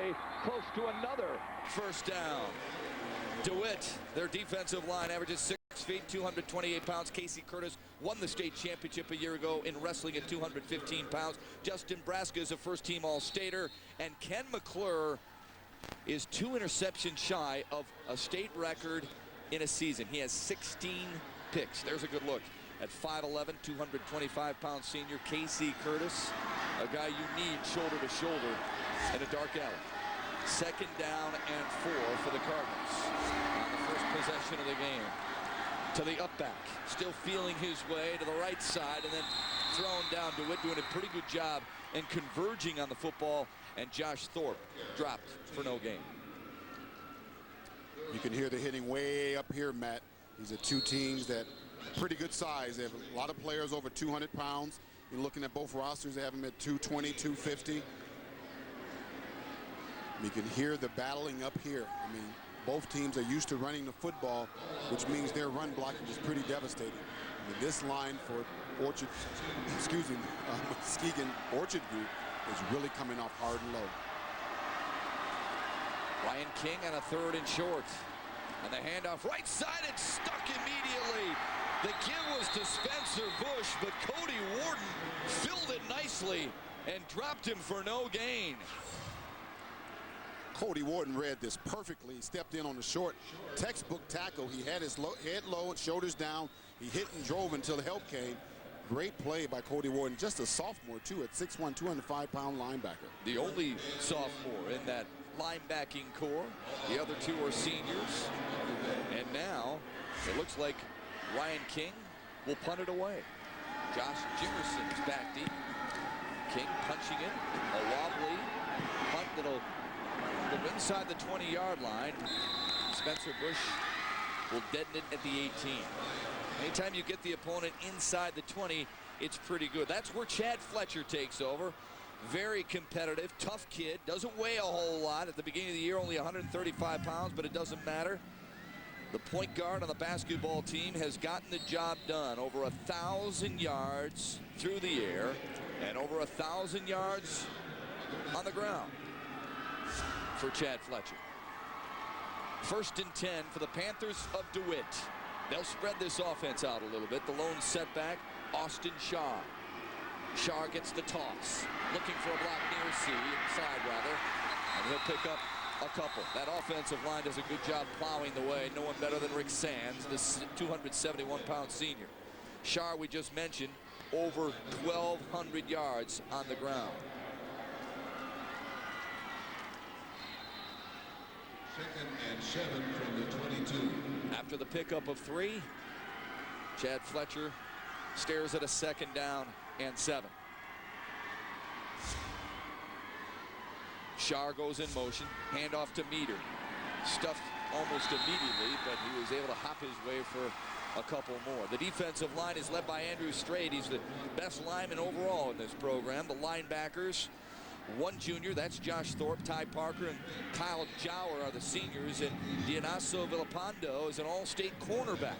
way close to another first down. DeWitt, their defensive line, averages 6 feet, 228 pounds. Casey Curtis won the state championship a year ago in wrestling at 215 pounds. Justin Braska is a first-team All-Stater. And Ken McClure is 2 interceptions shy of a state record in a season. He has 16 picks. There's a good look at 5'11", 225-pound senior Casey Curtis, a guy you need shoulder to shoulder in a dark alley. 2nd down and 4 for the Cardinals on the first possession of the game. To the up back, still feeling his way to the right side, and then thrown down. DeWitt doing a pretty good job and converging on the football, and Josh Thorpe dropped for no gain. You can hear the hitting way up here, Matt. These are 2 teams that pretty good size. They have a lot of players over 200 pounds. You're looking at both rosters. They have them at 220, 250. You can hear the battling up here. I mean, both teams are used to running the football, which means their run blocking is pretty devastating. I mean, this line for Muskegon-Orchard group is really coming off hard and low. Ryan King on a 3rd and short. And the handoff right side, it's stuck immediately. The give was to Spencer Bush, but Cody Warden filled it nicely and dropped him for no gain. Cody Warden read this perfectly. He stepped in on the short textbook tackle. He had his head low and shoulders down. He hit and drove until the help came. Great play by Cody Warden. Just a sophomore, too, at 6'1", 205-pound linebacker. The only sophomore in that linebacking core. The other 2 are seniors. And now it looks like Ryan King will punt it away. Josh Jimerson's back deep. King punching it. A wobbly punt that'll go inside the 20-yard line. Spencer Bush will deaden it at the 18. Anytime you get the opponent inside the 20, it's pretty good. That's where Chad Fletcher takes over. Very competitive, tough kid. Doesn't weigh a whole lot. At the beginning of the year, only 135 pounds, but it doesn't matter. The point guard on the basketball team has gotten the job done. Over 1,000 yards through the air and over 1,000 yards on the ground for Chad Fletcher. 1st and 10 for the Panthers of DeWitt. They'll spread this offense out a little bit. The lone setback, Austin Shaw. Shaw gets the toss, looking for a block near C, inside rather, and he'll pick up a couple. That offensive line does a good job plowing the way. No one better than Rick Sands, this 271-pound senior. Shaw, we just mentioned, over 1,200 yards on the ground. 2nd and 7 from the 22. After the pickup of 3, Chad Fletcher stares at a 2nd down and 7. Shar goes in motion, handoff to Meter. Stuffed almost immediately, but he was able to hop his way for a couple more. The defensive line is led by Andrew Straight. He's the best lineman overall in this program. The linebackers, 1 junior, that's Josh Thorpe, Ty Parker, and Kyle Jower are the seniors, and Dionyso Villapando is an all-state cornerback.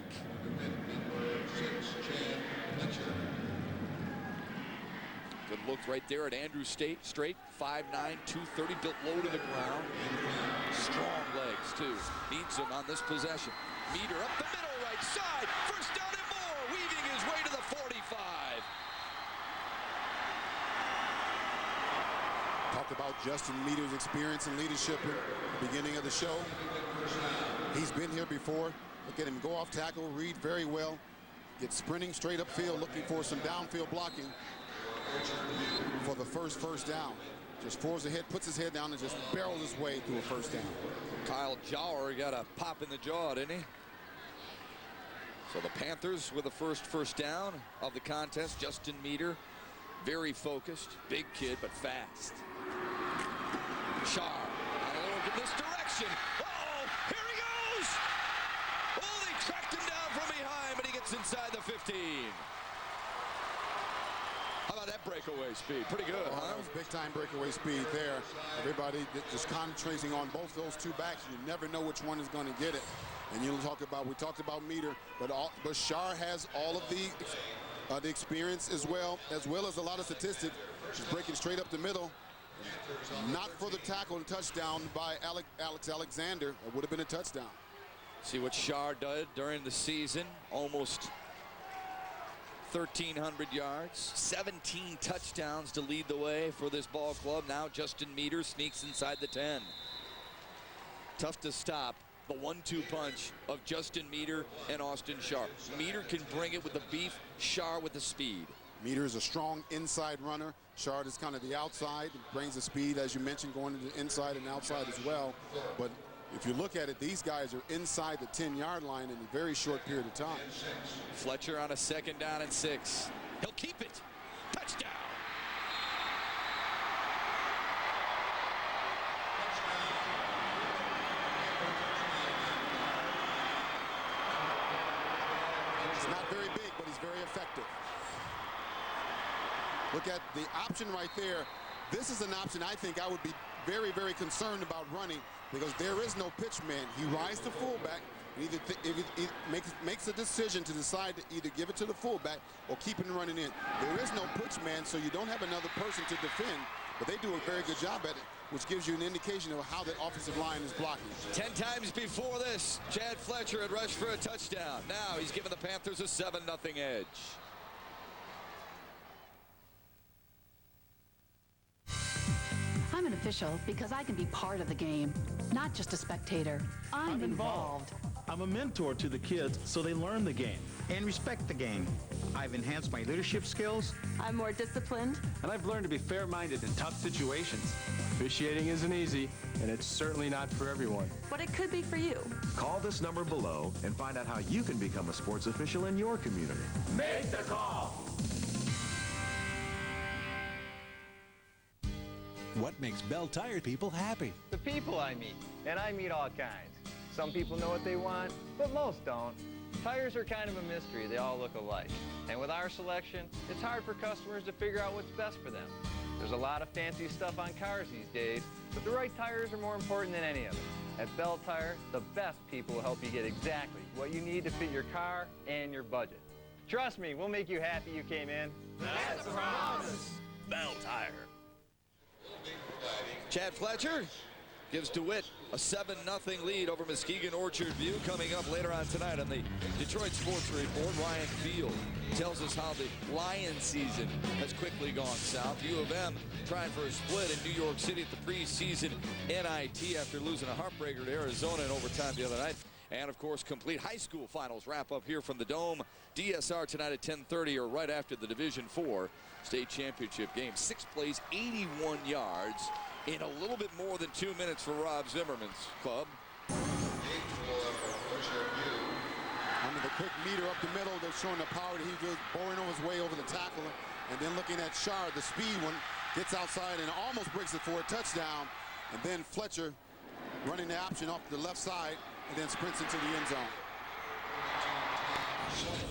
Good look right there at Andrew Straight, 5'9", 230, built low to the ground. Strong legs, too. Needs him on this possession. Meter up the middle, right side. 1st down and more, weaving his way to the 45. Talked about Justin Meter's experience and leadership at the beginning of the show. He's been here before. Look at him go off tackle, read very well. Gets sprinting straight upfield, looking for some downfield blocking for the first down. Just forwards ahead, puts his head down, and just barrels his way through a 1st down. Kyle Jower got a pop in the jaw, didn't he? So the Panthers with the first down of the contest. Justin Meter, very focused, big kid, but fast. Shar on a look in this direction. Uh-oh, here he goes! Oh, they tracked him down from behind, but he gets inside the 15. How about that breakaway speed? Pretty good, huh? That was big-time breakaway speed there. Everybody just concentrating on both those 2 backs. You never know which one is going to get it. And we talked about Meter, but Shar has all of the experience as well as a lot of statistics. She's breaking straight up the middle. Not for the tackle and touchdown by Alex Alexander. It would have been a touchdown. See what Shar did during the season. Almost 1,300 yards, 17 touchdowns to lead the way for this ball club. Now Justin Meter sneaks inside the 10. Tough to stop the 1-2 punch of Justin Meter and Austin Shar. Meter can bring it with the beef, Shar with the speed. Meter is a strong inside runner. Shard is kind of the outside. Brings the speed, as you mentioned, going to the inside and outside as well. But if you look at it, these guys are inside the 10-yard line in a very short period of time. Fletcher on a 2nd down and 6. He'll keep it. Touchdown. It's not very big, but he's very effective. Look at the option right there. This is an option I think I would be very, very concerned about running, because there is no pitch man. He rides to fullback. Either makes a decision to decide to either give it to the fullback or keep it running in. There is no pitch man, so you don't have another person to defend, but they do a very good job at it, which gives you an indication of how the offensive line is blocking. 10 times before this, Chad Fletcher had rushed for a touchdown. Now he's given the Panthers a 7-0 edge. I'm an official because I can be part of the game, not just a spectator. I'm involved. I'm a mentor to the kids so they learn the game and respect the game. I've enhanced my leadership skills. I'm more disciplined. And I've learned to be fair-minded in tough situations. Officiating isn't easy, and it's certainly not for everyone. But it could be for you. Call this number below and find out how you can become a sports official in your community. Make the call. What makes Bell Tire people happy? The people I meet, and I meet all kinds. Some people know what they want, but most don't. Tires are kind of a mystery. They all look alike. And with our selection, it's hard for customers to figure out what's best for them. There's a lot of fancy stuff on cars these days, but the right tires are more important than any of it. At Bell Tire, the best people will help you get exactly what you need to fit your car and your budget. Trust me, we'll make you happy you came in. That's a promise. Bell Tire. Chad Fletcher gives DeWitt a 7-0 lead over Muskegon-Orchard View. Coming up later on tonight on the Detroit Sports Report, Ryan Field tells us how the Lions season has quickly gone south. U of M trying for a split in New York City at the preseason NIT after losing a heartbreaker to Arizona in overtime the other night. And, of course, complete high school finals wrap up here from the Dome. DSR tonight at 10:30 or right after the Division IV state championship game. 6 plays, 81 yards in a little bit more than 2 minutes for Rob Zimmerman's club. Under the quick meter up the middle, they're showing the power that he was boring on his way over the tackle. And then looking at Shard, the speed one, gets outside and almost breaks it for a touchdown. And then Fletcher running the option off the left side and then sprints into the end zone.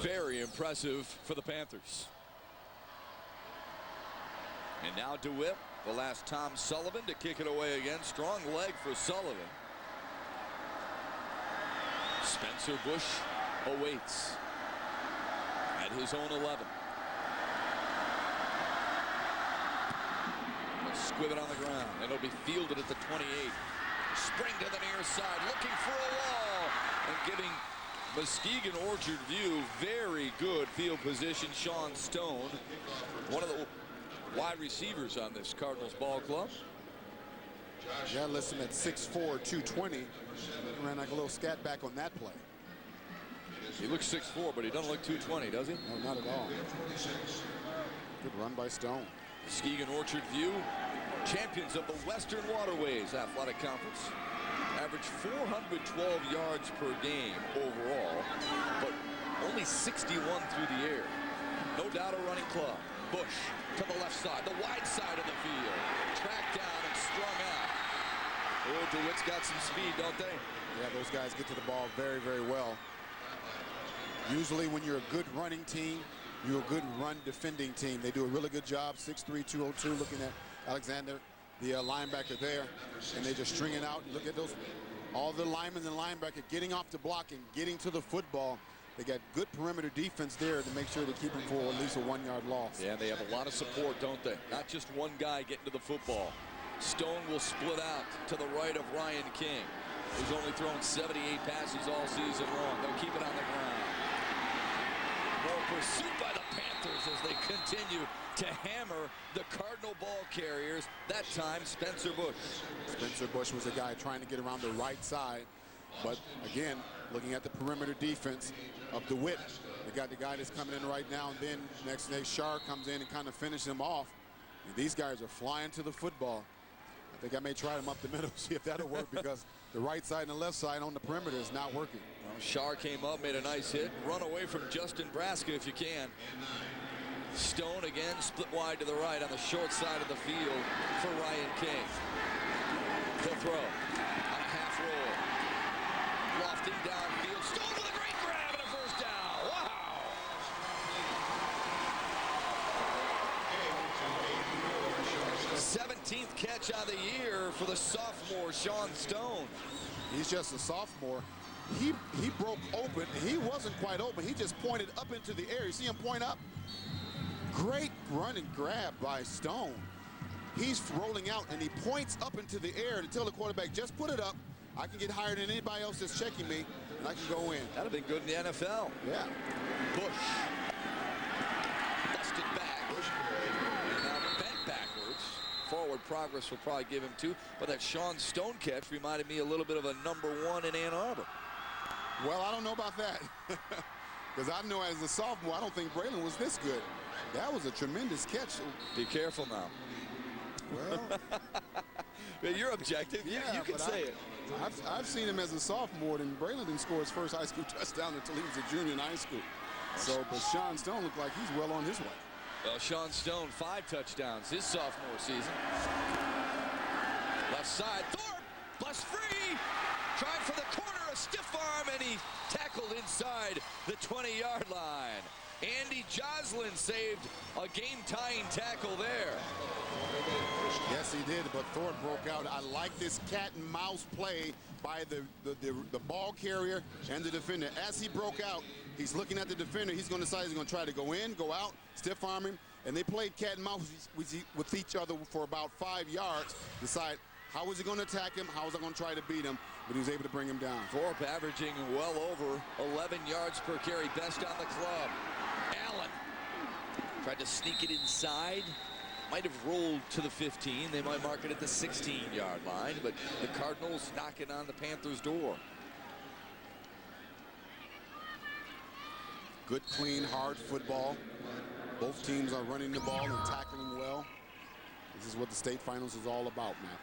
Very impressive for the Panthers. And now DeWitt, the last Tom Sullivan to kick it away again. Strong leg for Sullivan. Spencer Bush awaits at his own 11. A squib it on the ground, and it'll be fielded at the 28. Spring to the near side, looking for a wall, and giving Muskegon-Orchard View very good field position. Sean Stone, one of the wide receivers on this Cardinals ball club. Yeah, listen, at 6'4", 220. Ran like a little scat back on that play. He looks 6'4", but he doesn't look 220, does he? No, not at all. Good run by Stone. Muskegon-Orchard View, champions of the Western Waterways Athletic Conference. Average 412 yards per game overall, but only 61 through the air. No doubt a running club. Bush to the left side, the wide side of the field. Tracked down and strung out. Oh, DeWitt's got some speed, don't they? Yeah, those guys get to the ball very, very well. Usually when you're a good running team, you're a good run defending team. They do a really good job. 6'3", 202, looking at Alexander, the linebacker there, and they just string it out. Look at those, all the linemen and linebacker getting off the block and getting to the football. They got good perimeter defense there to make sure they keep them for at least a 1-yard loss. Yeah, they have a lot of support, don't they? Not just one guy getting to the football. Stone will split out to the right of Ryan King, who's only thrown 78 passes all season long. They'll keep it on the ground. More pursuit by the Panthers as they continue to hammer the Cardinal ball carriers. That time, Spencer Bush. Spencer Bush was a guy trying to get around the right side. But again, looking at the perimeter defense of DeWitt, they got the guy that's coming in right now, and then next day Shar comes in and kind of finishes him off. And these guys are flying to the football. I think I may try them up the middle, see if that'll work, because the right side and the left side on the perimeter is not working. Well, Shar came up, made a nice hit. Run away from Justin Braska if you can. Stone again, split wide to the right on the short side of the field for Ryan King. He'll throw on a half roll. Lofting downfield. Stone with a great grab and a first down. Wow! The 17th catch of the year for the sophomore, Sean Stone. He's just a sophomore. He broke open. He wasn't quite open. He just pointed up into the air. You see him point up? Great run and grab by Stone. He's rolling out, and he points up into the air to tell the quarterback, just put it up. I can get higher than anybody else that's checking me, and I can go in. That'd have been good in the NFL. Yeah. Bush. Busted back. And now bent backwards. Forward progress will probably give him two, but that Sean Stone catch reminded me a little bit of a #1 in Ann Arbor. Well, I don't know about that. Because I know as a sophomore, I don't think Braylon was this good. That was a tremendous catch. Be careful now. Well, you're objective. You can say it. I've seen him as a sophomore, and Braylon didn't score his first high school touchdown until he was a junior in high school. So, but Sean Stone looked like he's well on his way. Well, Sean Stone, 5 touchdowns his sophomore season. Left side, Thorpe, bust free. Trying for the corner, a stiff arm, and he tackled inside the 20-yard line. Andy Joslin saved a game-tying tackle there. Yes, he did, but Thorpe broke out. I like this cat and mouse play by the ball carrier and the defender. As he broke out, he's looking at the defender. He's going to decide he's going to try to go in, go out, stiff arm him, and they played cat and mouse with each other for about 5 yards. Decide how was he going to attack him, how was I going to try to beat him, but he was able to bring him down. Thorpe averaging well over 11 yards per carry, best on the club. Allen tried to sneak it inside. Might have rolled to the 15. They might mark it at the 16-yard line, but the Cardinals knocking on the Panthers' door. Good, clean, hard football. Both teams are running the ball and tackling well. This is what the state finals is all about, Matt.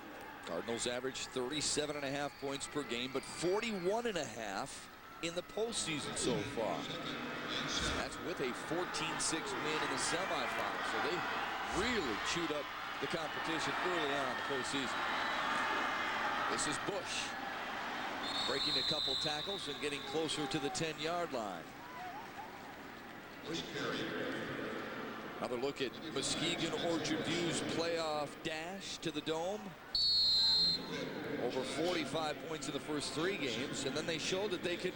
Cardinals average 37.5 points per game, but 41.5 in the postseason so far. That's with a 14-6 win in the semifinals. So they really chewed up the competition early on in the postseason. This is Bush breaking a couple tackles and getting closer to the 10-yard line. Another look at Muskegon-Orchard View's playoff dash to the Dome. Over 45 points in the first 3 games, and then they showed that they could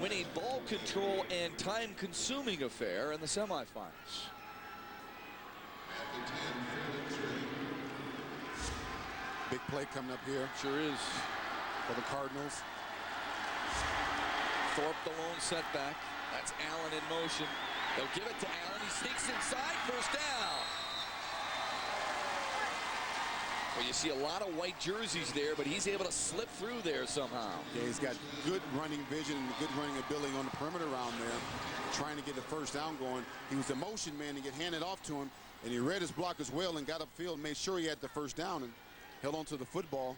win a ball control and time-consuming affair in the semifinals. Big play coming up here. Sure is. For the Cardinals. Thorpe the lone setback. That's Allen in motion. They'll give it to Allen. He sneaks inside. First down. Well, you see a lot of white jerseys there, but he's able to slip through there somehow. Yeah, he's got good running vision and good running ability on the perimeter around there, trying to get the first down going. He was a motion man to get handed off to him, and he read his block as well and got upfield, made sure he had the first down and held on to the football.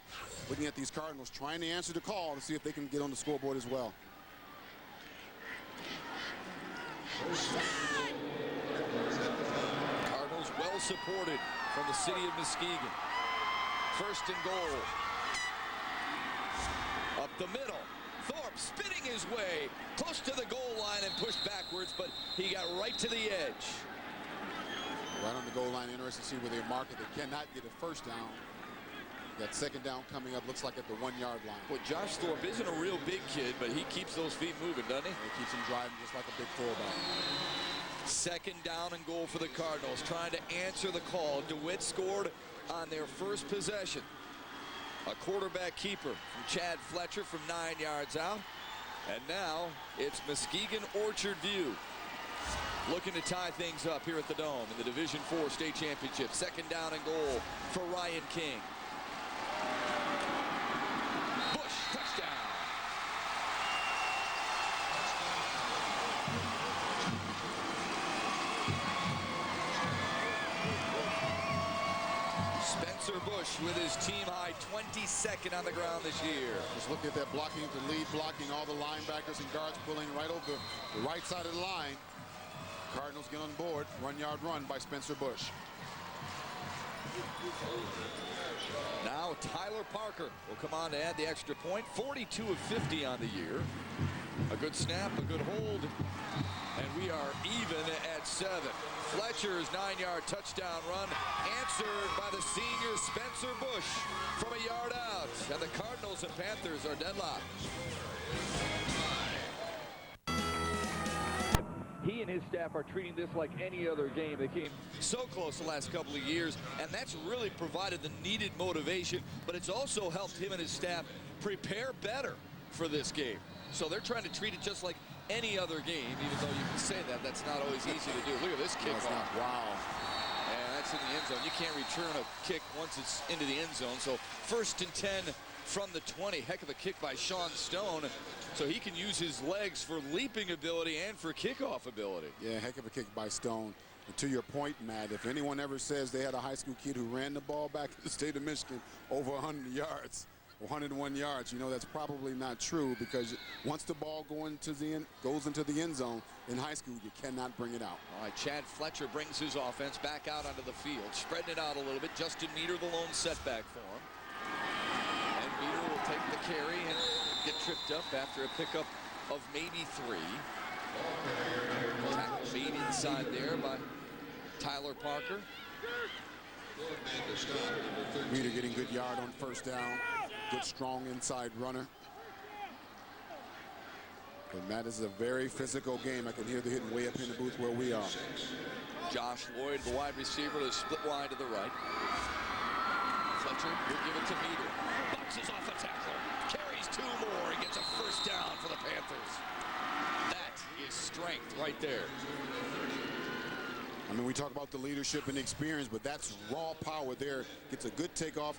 Looking at these Cardinals, trying to answer the call to see if they can get on the scoreboard as well. Cardinals well supported from the city of Muskegon. First and goal. Up the middle. Thorpe spinning his way close to the goal line and pushed backwards, but he got right to the edge. Right on the goal line. Interesting to see where they mark it. They cannot get a first down. That second down coming up looks like at the 1-yard line. Well, Josh Thorpe isn't a real big kid, but he keeps those feet moving, doesn't he? He keeps him driving just like a big fullback. Second down and goal for the Cardinals, trying to answer the call. DeWitt scored on their first possession. A quarterback keeper from Chad Fletcher from 9 yards out. And now it's Muskegon-Orchard view, looking to tie things up here at the Dome in the Division IV state championship. Second down and goal for Ryan King. Bush, touchdown. Spencer Bush with his team-high 22nd on the ground this year. Just look at that blocking, the lead blocking, all the linebackers and guards pulling right over the right side of the line. Cardinals get on board. 1 yard run by Spencer Bush. Now Tyler Parker will come on to add the extra point. 42 of 50 on the year. A good snap, a good hold, and we are even at 7. Fletcher's 9-yard touchdown run answered by the senior Spencer Bush from a yard out. And the Cardinals and Panthers are deadlocked. He and his staff are treating this like any other game. They came so close the last couple of years, and that's really provided the needed motivation, but it's also helped him and his staff prepare better for this game. So they're trying to treat it just like any other game, even though you can say that. That's not always easy to do. Look at this kickoff. Wow. And that's in the end zone. You can't return a kick once it's into the end zone. So 1st and 10 from the 20. Heck of a kick by Sean Stone. So he can use his legs for leaping ability and for kickoff ability. Yeah, heck of a kick by Stone. And to your point, Matt, if anyone ever says they had a high school kid who ran the ball back in the state of Michigan over 100 yards, 101 yards, you know that's probably not true, because once the ball goes into the end zone in high school, you cannot bring it out. All right, Chad Fletcher brings his offense back out onto the field, spreading it out a little bit. Justin Meter, the lone setback for him. And Meter will take the carry and get tripped up after a pickup of maybe 3. Tackle made inside there by Tyler Parker. Meter getting good yard on 1st down. Good, strong inside runner. And that is a very physical game. I can hear the hitting way up in the booth where we are. Josh Lloyd, the wide receiver, to split wide to the right. Fletcher will give it to Meter. Bounces off a tackler. Carries 2 more. He gets a 1st down for the Panthers. That is strength right there. I mean, we talk about the leadership and experience, but that's raw power there. Gets a good takeoff,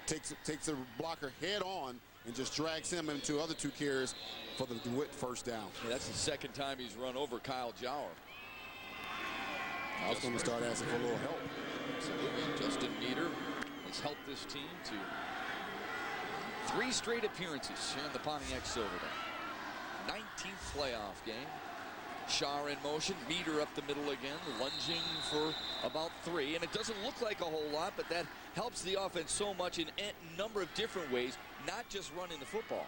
takes the blocker head on, and just drags him into other 2 carries for the DeWitt 1st down. Yeah, that's the 2nd time he's run over Kyle Jower. I was going to start asking for a little help. Absolutely. Justin Meter has helped this team to 3 straight appearances here in the Pontiac Silverdome. 19th playoff game. Shar in motion, Meter up the middle again, lunging for about 3. And it doesn't look like a whole lot, but that helps the offense so much in a number of different ways, not just running the football.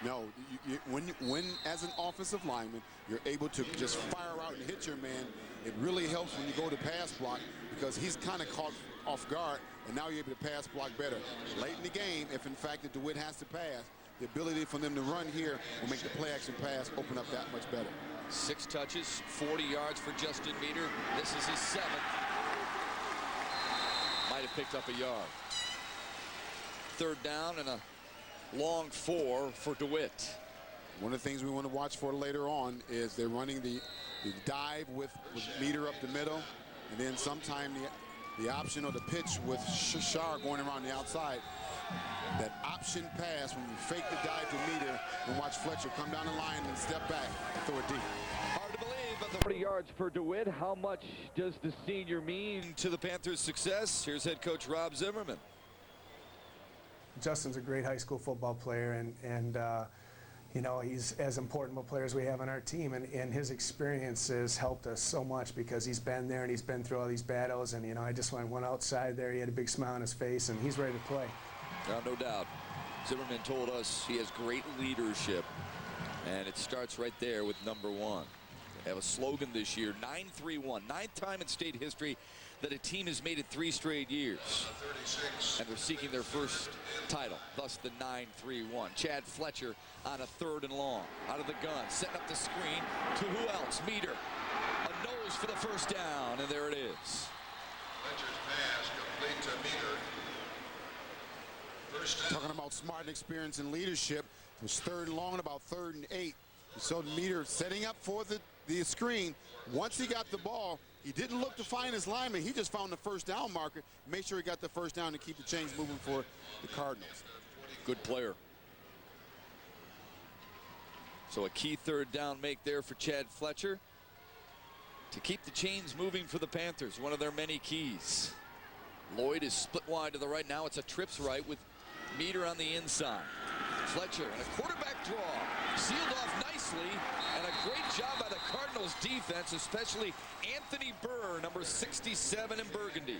No, when as an offensive lineman, you're able to just fire out and hit your man, it really helps when you go to pass block, because he's kind of caught off guard, and now you're able to pass block better. Late in the game, if in fact the DeWitt has to pass, the ability for them to run here will make the play action pass open up that much better. 6 touches, 40 yards for Justin Meter. This is his 7th. Might have picked up a yard. 3rd down and a long 4 for DeWitt. One of the things we want to watch for later on is they're running the dive with Meter up the middle, and then sometime the option or the pitch with Shar going around the outside. That option pass when you fake the dive to Meter and watch Fletcher come down the line and step back and throw it deep. Hard to believe, but the 40 yards for DeWitt. How much does the senior mean to the Panthers' success? Here's head coach Rob Zimmerman. Justin's a great high school football player, and you know, he's as important of a player as we have on our team, and his experience has helped us so much because he's been there and he's been through all these battles. And you know, I just went outside there, he had a big smile on his face, and he's ready to play. No doubt. Zimmerman told us he has great leadership, and it starts right there with number 1. They have a slogan this year, 9-3-1, 9th time in state history that a team has made it 3 straight years, and they're seeking their first title, thus the 9-3-1. Chad Fletcher on a 3rd and long, out of the gun, setting up the screen to who else? Meter. A nose goes for the first down, and there it is. Fletcher's pass complete to Meter. First down. Talking about smart and experience and leadership. It was 3rd and long and about 3rd and 8. So Meter setting up for the screen. Once he got the ball, he didn't look to find his lineman. He just found the first down marker, made sure he got the first down to keep the chains moving for the Cardinals. Good player. So a key 3rd down make there for Chad Fletcher to keep the chains moving for the Panthers, one of their many keys. Lloyd is split wide to the right. Now it's a trips right with Meter on the inside. Fletcher and a quarterback draw, sealed off nicely, and a great job by the Cardinals defense, especially Anthony Burr, number 67 in burgundy.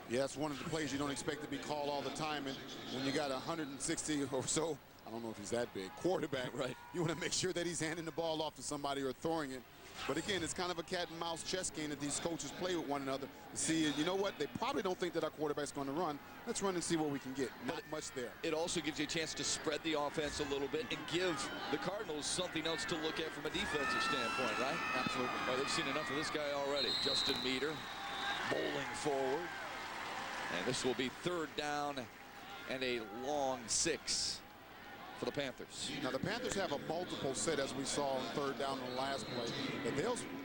Yeah, it's one of the plays you don't expect to be called all the time, and when you got 160 or so, I don't know if he's that big, quarterback, right? You want to make sure that he's handing the ball off to somebody or throwing it. But again, it's kind of a cat and mouse chess game that these coaches play with one another to see, you know what, they probably don't think that our quarterback's going to run. Let's run and see what we can get. Not much there. It also gives you a chance to spread the offense a little bit and give the Cardinals something else to look at from a defensive standpoint, right? Absolutely. Well, they've seen enough of this guy already. Justin Meter bowling forward. And this will be 3rd down and a long 6 for the Panthers. Now the Panthers have a multiple set, as we saw on 3rd down in the last play. But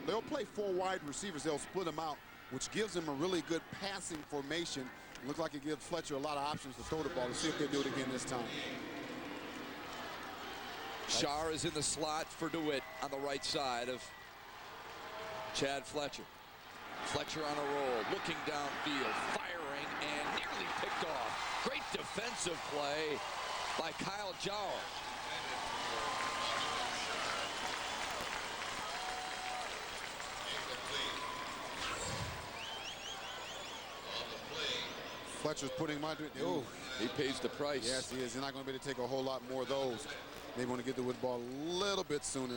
they'll play 4 wide receivers. They'll split them out, which gives them a really good passing formation. It looks like it gives Fletcher a lot of options to throw the ball. Let's see if they do it again this time. Shar is in the slot for DeWitt on the right side of Chad Fletcher. Fletcher on a roll, looking downfield, firing, and nearly picked off. Great defensive play by Kyle Jarrell. Fletcher's putting him under. Oh, he pays the price. Yes, he is. He's not going to be able to take a whole lot more of those. They want to get the wood ball a little bit sooner.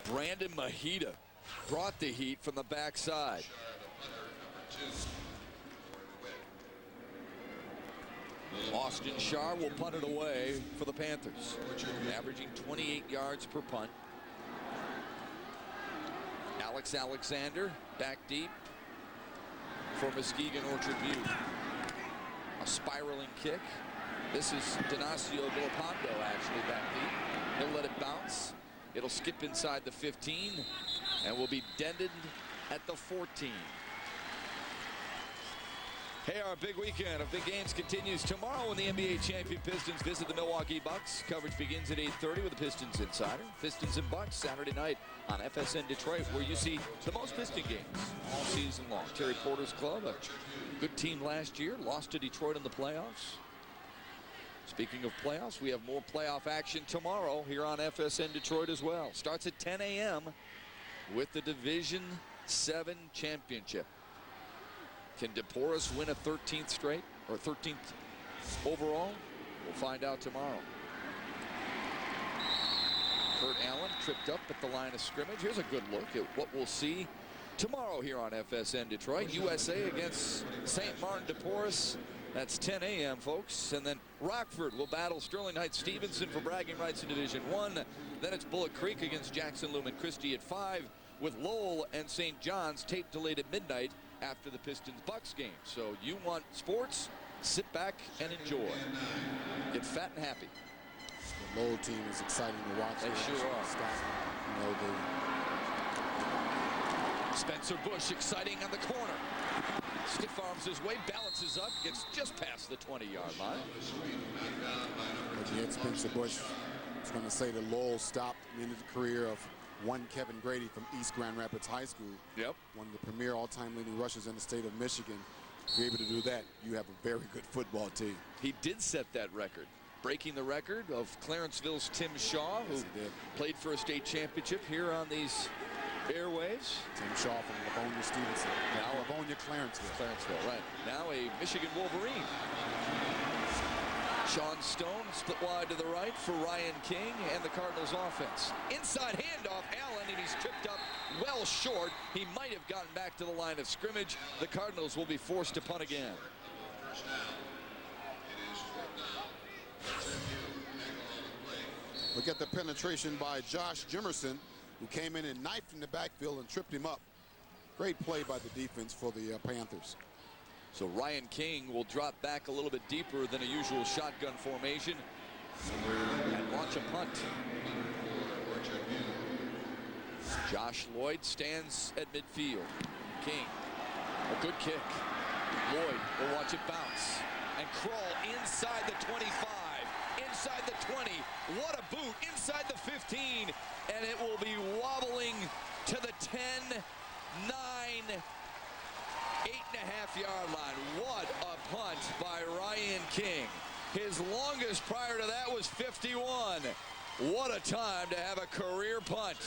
Brandon Mahita brought the heat from the backside. Austin Shar will punt it away for the Panthers, averaging 28 yards per punt. Alex Alexander back deep for Muskegon-Orchard View. A spiraling kick. This is Donacio Villapando actually back deep. He'll let it bounce. It'll skip inside the 15 and will be dented at the 14. Hey, our big weekend of big games continues tomorrow when the NBA champion Pistons visit the Milwaukee Bucks. Coverage begins at 8:30 with the Pistons Insider. Pistons and Bucks Saturday night on FSN Detroit, where you see the most Piston games all season long. Terry Porter's club, a good team last year, lost to Detroit in the playoffs. Speaking of playoffs, we have more playoff action tomorrow here on FSN Detroit as well. Starts at 10 a.m. with the Division 7 championship. Can DePorres win a 13th straight or 13th overall? We'll find out tomorrow. Kurt Allen tripped up at the line of scrimmage. Here's a good look at what we'll see tomorrow here on FSN Detroit. USA against St. Martin DePorres. That's 10 a.m., folks. And then Rockford will battle Sterling Heights Stevenson for bragging rights in Division 1. Then it's Bullock Creek against Jackson Lumen Christie at 5, with Lowell and St. John's tape delayed at midnight after the Pistons-Bucks game. So you want sports, sit back and enjoy. Get fat and happy. The Lowell team is exciting to watch. They sure are. You know, Spencer Bush exciting on the corner. Stiff arms his way, balances up, gets just past the 20-yard line. Yet Spencer Bush is going to say that Lowell stopped the end of the career of one Kevin Grady from East Grand Rapids High School. Yep. One of the premier all-time leading rushers in the state of Michigan. If you're able to do that, you have a very good football team. He did set that record, breaking the record of Clarenceville's Tim Shaw, who played for a state championship here on these airwaves. Tim Shaw from Livonia Stevenson. Now Livonia Clarenceville. Clarenceville, right. Now a Michigan Wolverine. Sean Stone split wide to the right for Ryan King and the Cardinals offense. Inside handoff, Allen, and he's tripped up well short. He might have gotten back to the line of scrimmage. The Cardinals will be forced to punt again. Look at the penetration by Josh Jimerson, who came in and knifed in the backfield and tripped him up. Great play by the defense for the Panthers. So Ryan King will drop back a little bit deeper than a usual shotgun formation and launch a punt. Josh Lloyd stands at midfield. King, a good kick. Lloyd will watch it bounce and crawl inside the 25, inside the 20. What a boot, inside the 15, and it will be wobbling to the 10, 9, 8.5-yard line. What a punt by Ryan King. His longest prior to that was 51. What a time to have a career punt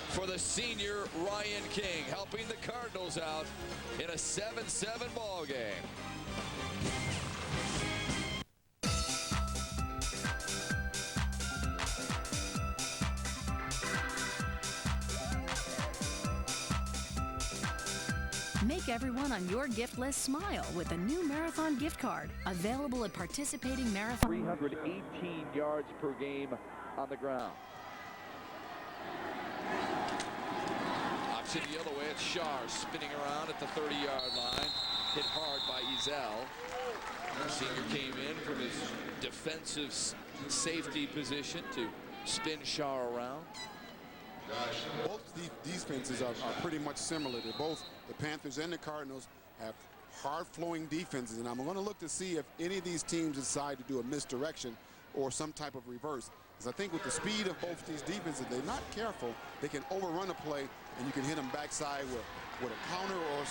for the senior Ryan King, helping the Cardinals out in a 7-7 ball game. Make everyone on your gift list smile with a new Marathon gift card, available at participating Marathon. 318 yards per game on the ground. Option the other way, it's Shar spinning around at the 30-yard line. Hit hard by Ezel. The senior came in from his defensive safety position to spin Shar around. Both these defenses are pretty much similar. They're both, the Panthers and the Cardinals, have hard-flowing defenses, and I'm going to look to see if any of these teams decide to do a misdirection or some type of reverse. Because I think with the speed of both these defenses, they're not careful. They can overrun a play, and you can hit them backside with a counter or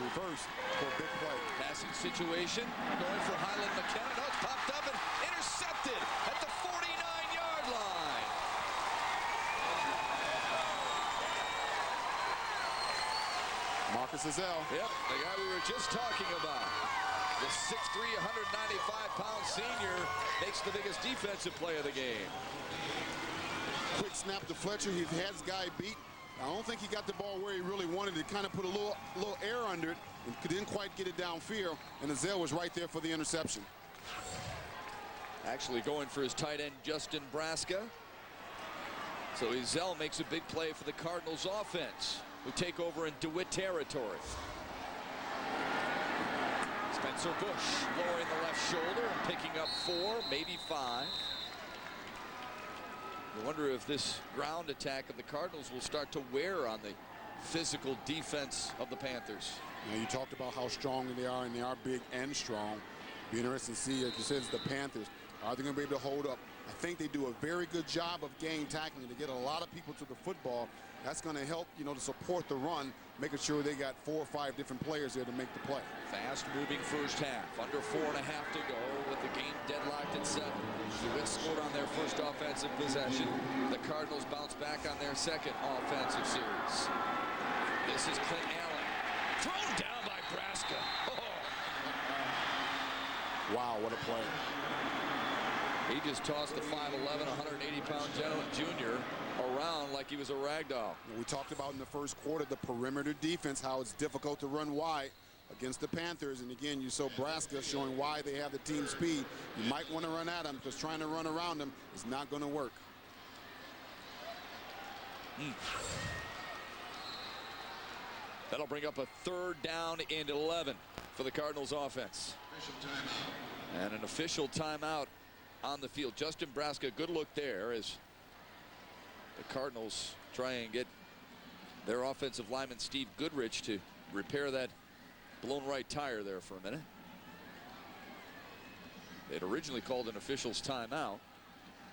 reverse for a big play. Passing situation, going for Highland McKenna. No, it's popped up and intercepted at the 49-yard line. Marcus Ezel. Yep, the guy we were just talking about. The 6'3", 195-pound senior makes the biggest defensive play of the game. Quick snap to Fletcher. He had his guy beat. I don't think he got the ball where he really wanted it. Kind of put a little air under it and didn't quite get it downfield. And Ezel was right there for the interception. Actually going for his tight end, Justin Braska. So Ezel makes a big play for the Cardinals offense, who take over in DeWitt territory. Spencer Bush lowering the left shoulder and picking up 4, maybe 5. I wonder if this ground attack of the Cardinals will start to wear on the physical defense of the Panthers. Now, you talked about how strong they are, and they are big and strong. Be interesting to see, as you said, the Panthers, are they going to be able to hold up? I think they do a very good job of gang tackling to get a lot of people to the football. That's going to help, to support the run, making sure they got 4 or 5 different players there to make the play. Fast-moving first half. Under 4.5 to go with the game deadlocked at 7. DeWitt scored on their first offensive possession. The Cardinals bounce back on their second offensive series. This is Clint Allen. Thrown down by Braska. Oh. Wow, what a play. He just tossed the 5'11", 180-pound junior around like he was a rag doll. We talked about in the first quarter the perimeter defense, how it's difficult to run wide against the Panthers. And again, you saw Braska showing why they have the team speed. You might want to run at them, because trying to run around them is not going to work. That'll bring up a 3rd down and 11 for the Cardinals offense. And an official timeout on the field. Justin Braska, good look there as the Cardinals try and get their offensive lineman Steve Goodrich to repair that blown right tire there for a minute. They'd originally called an official's timeout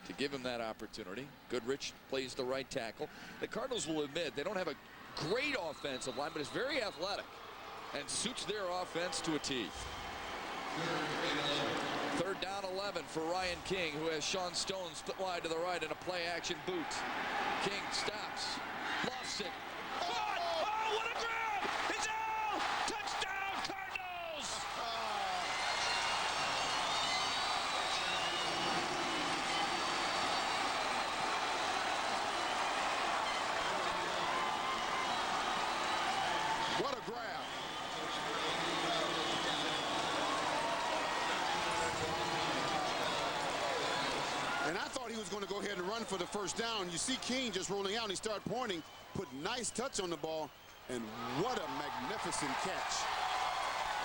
to give him that opportunity. Goodrich plays the right tackle. The Cardinals will admit they don't have a great offensive line, but it's very athletic and suits their offense to a T. 3rd down 11 for Ryan King, who has Sean Stone split wide to the right in a play-action boot. King stops, lofts it. Oh, what a grab! It's out! Touchdown, Cardinals! What a grab. And I thought he was going to go ahead and run for the first down. You see King just rolling out, and he started pointing, put nice touch on the ball, and what a magnificent catch.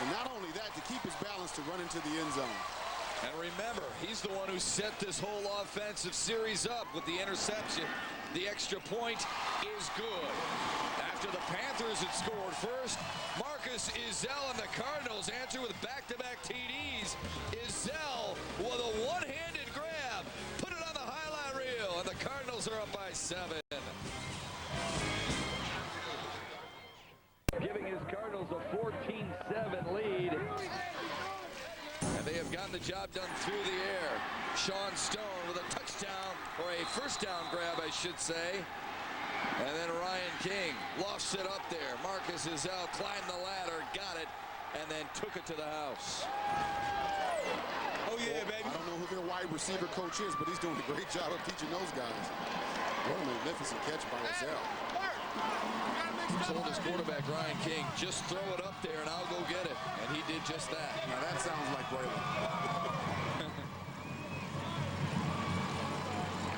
And not only that, to keep his balance to run into the end zone. And remember, he's the one who set this whole offensive series up with the interception. The extra point is good. After the Panthers had scored first, Marcus Izell and the Cardinals answer with back-to-back TDs. Izell with a one-handed grab, put it on the highlight reel, and the Cardinals are up by 7. Giving his Cardinals a 14-7 lead. And they have gotten the job done through the air. Sean Stone with a touchdown, or a first down grab, I should say. And then Ryan King lofts it up there. Marcus Izell climbed the ladder, got it, and then took it to the house. Oh, yeah, baby. I don't know who their wide receiver coach is, but he's doing a great job of teaching those guys. What a magnificent catch by Izell. He told his quarterback, Ryan King, just throw it up there and I'll go get it. And he did just that. Now that sounds like Braylon.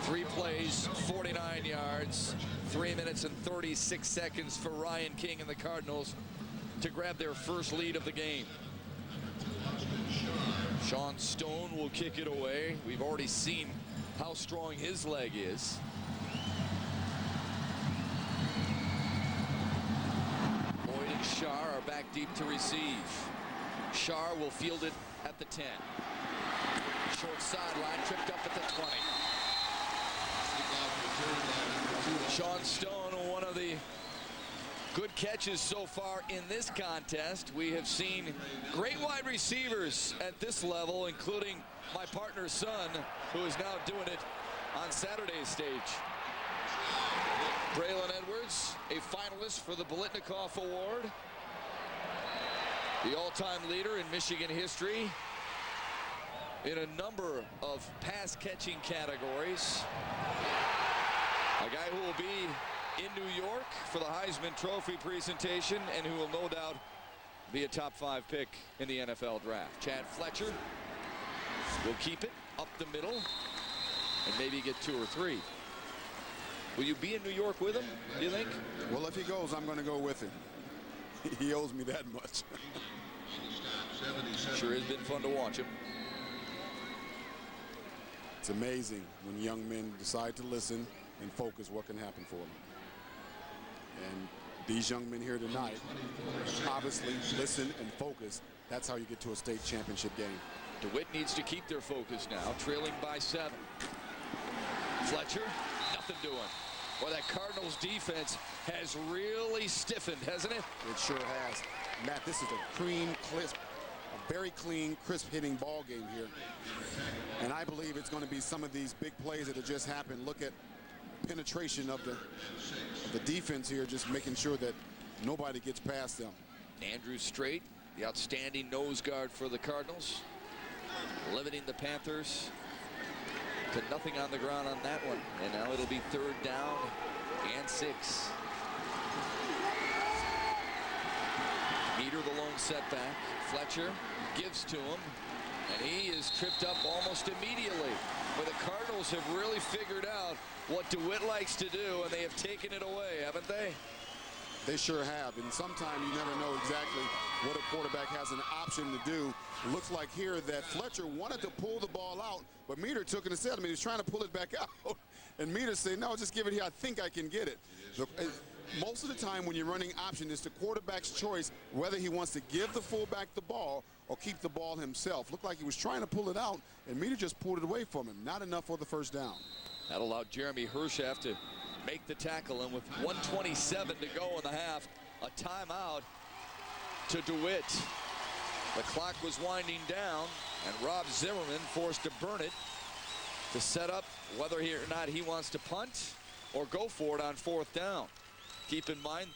3 plays, 49 yards, 3 minutes and 36 seconds for Ryan King and the Cardinals to grab their first lead of the game. Sean Stone will kick it away. We've already seen how strong his leg is. Boyd and Shar are back deep to receive. Shar will field it at the 10. Short sideline, tripped up at the 20. Sean Stone, one of the good catches so far in this contest. We have seen great wide receivers at this level, including my partner's son, who is now doing it on Saturday's stage. Braylon Edwards, a finalist for the Biletnikoff Award, the all-time leader in Michigan history in a number of pass-catching categories. A guy who will be in New York for the Heisman Trophy presentation and who will no doubt be a top 5 pick in the NFL draft. Chad Fletcher will keep it up the middle and maybe get 2 or 3. Will you be in New York with him, do you think? Well, if he goes, I'm going to go with him. He owes me that much. Sure has been fun to watch him. It's amazing when young men decide to listen and focus what can happen for them. And these young men here tonight obviously listen and focus. That's how you get to a state championship game. DeWitt needs to keep their focus now, trailing by 7. Fletcher, nothing doing. Well, that Cardinals defense has really stiffened, hasn't it? It sure has. Matt, this is a very clean, crisp hitting ball game here. And I believe it's going to be some of these big plays that have just happened. Look at penetration of the defense here, just making sure that nobody gets past them. Andrew Strait, the outstanding nose guard for the Cardinals, limiting the Panthers to nothing on the ground on that one. And now it'll be 3rd down and 6. Meter the lone setback. Fletcher gives to him, and he is tripped up almost immediately. But the Cardinals have really figured out what DeWitt likes to do, and they have taken it away, haven't they? They sure have, and sometimes you never know exactly what a quarterback has an option to do. It looks like here that Fletcher wanted to pull the ball out, but Meter took it instead. I mean, he was trying to pull it back out, and Meter said, no, just give it here. I think I can get it. Most of the time when you're running option, it's the quarterback's choice whether he wants to give the fullback the ball or keep the ball himself. Looked like he was trying to pull it out, and Meter just pulled it away from him. Not enough for the first down. That allowed Jeremy Hershaft to make the tackle, and with 1:27 to go in the half, a timeout to DeWitt. The clock was winding down, and Rob Zimmerman forced to burn it to set up whether or not he wants to punt or go for it on 4th down. Keep in mind,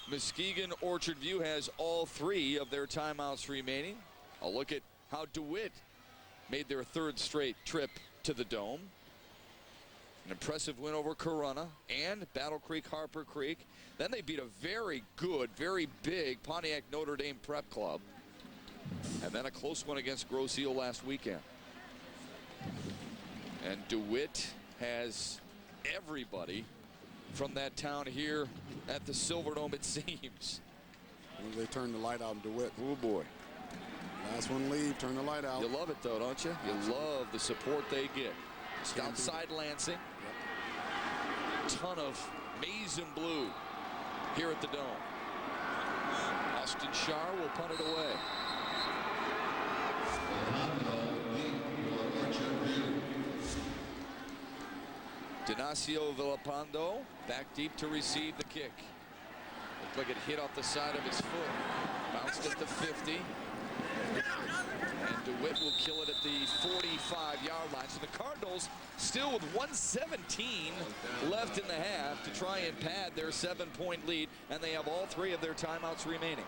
Muskegon-Orchard View has all 3 of their timeouts remaining. A look at how DeWitt made their 3rd straight trip to the Dome. An impressive win over Corunna and Battle Creek Harper Creek. Then they beat a very good, very big Pontiac Notre Dame Prep Club. And then a close one against Grosse Ile last weekend. And DeWitt has everybody from that town here at the Silverdome, it seems. When they turn the light out on DeWitt. Oh, boy. Last one leave, turn the light out. You love it, though, don't you? You love the support they get. Just outside Lansing. Yep. Ton of maize and blue here at the Dome. Austin Shar will punt it away. Denacio Villapando back deep to receive the kick. Looked like it hit off the side of his foot. Bounced at the 50. And DeWitt will kill it at the 45-yard line. So the Cardinals still with 1:17 left in the half to try and pad their 7-point lead. And they have all 3 of their timeouts remaining.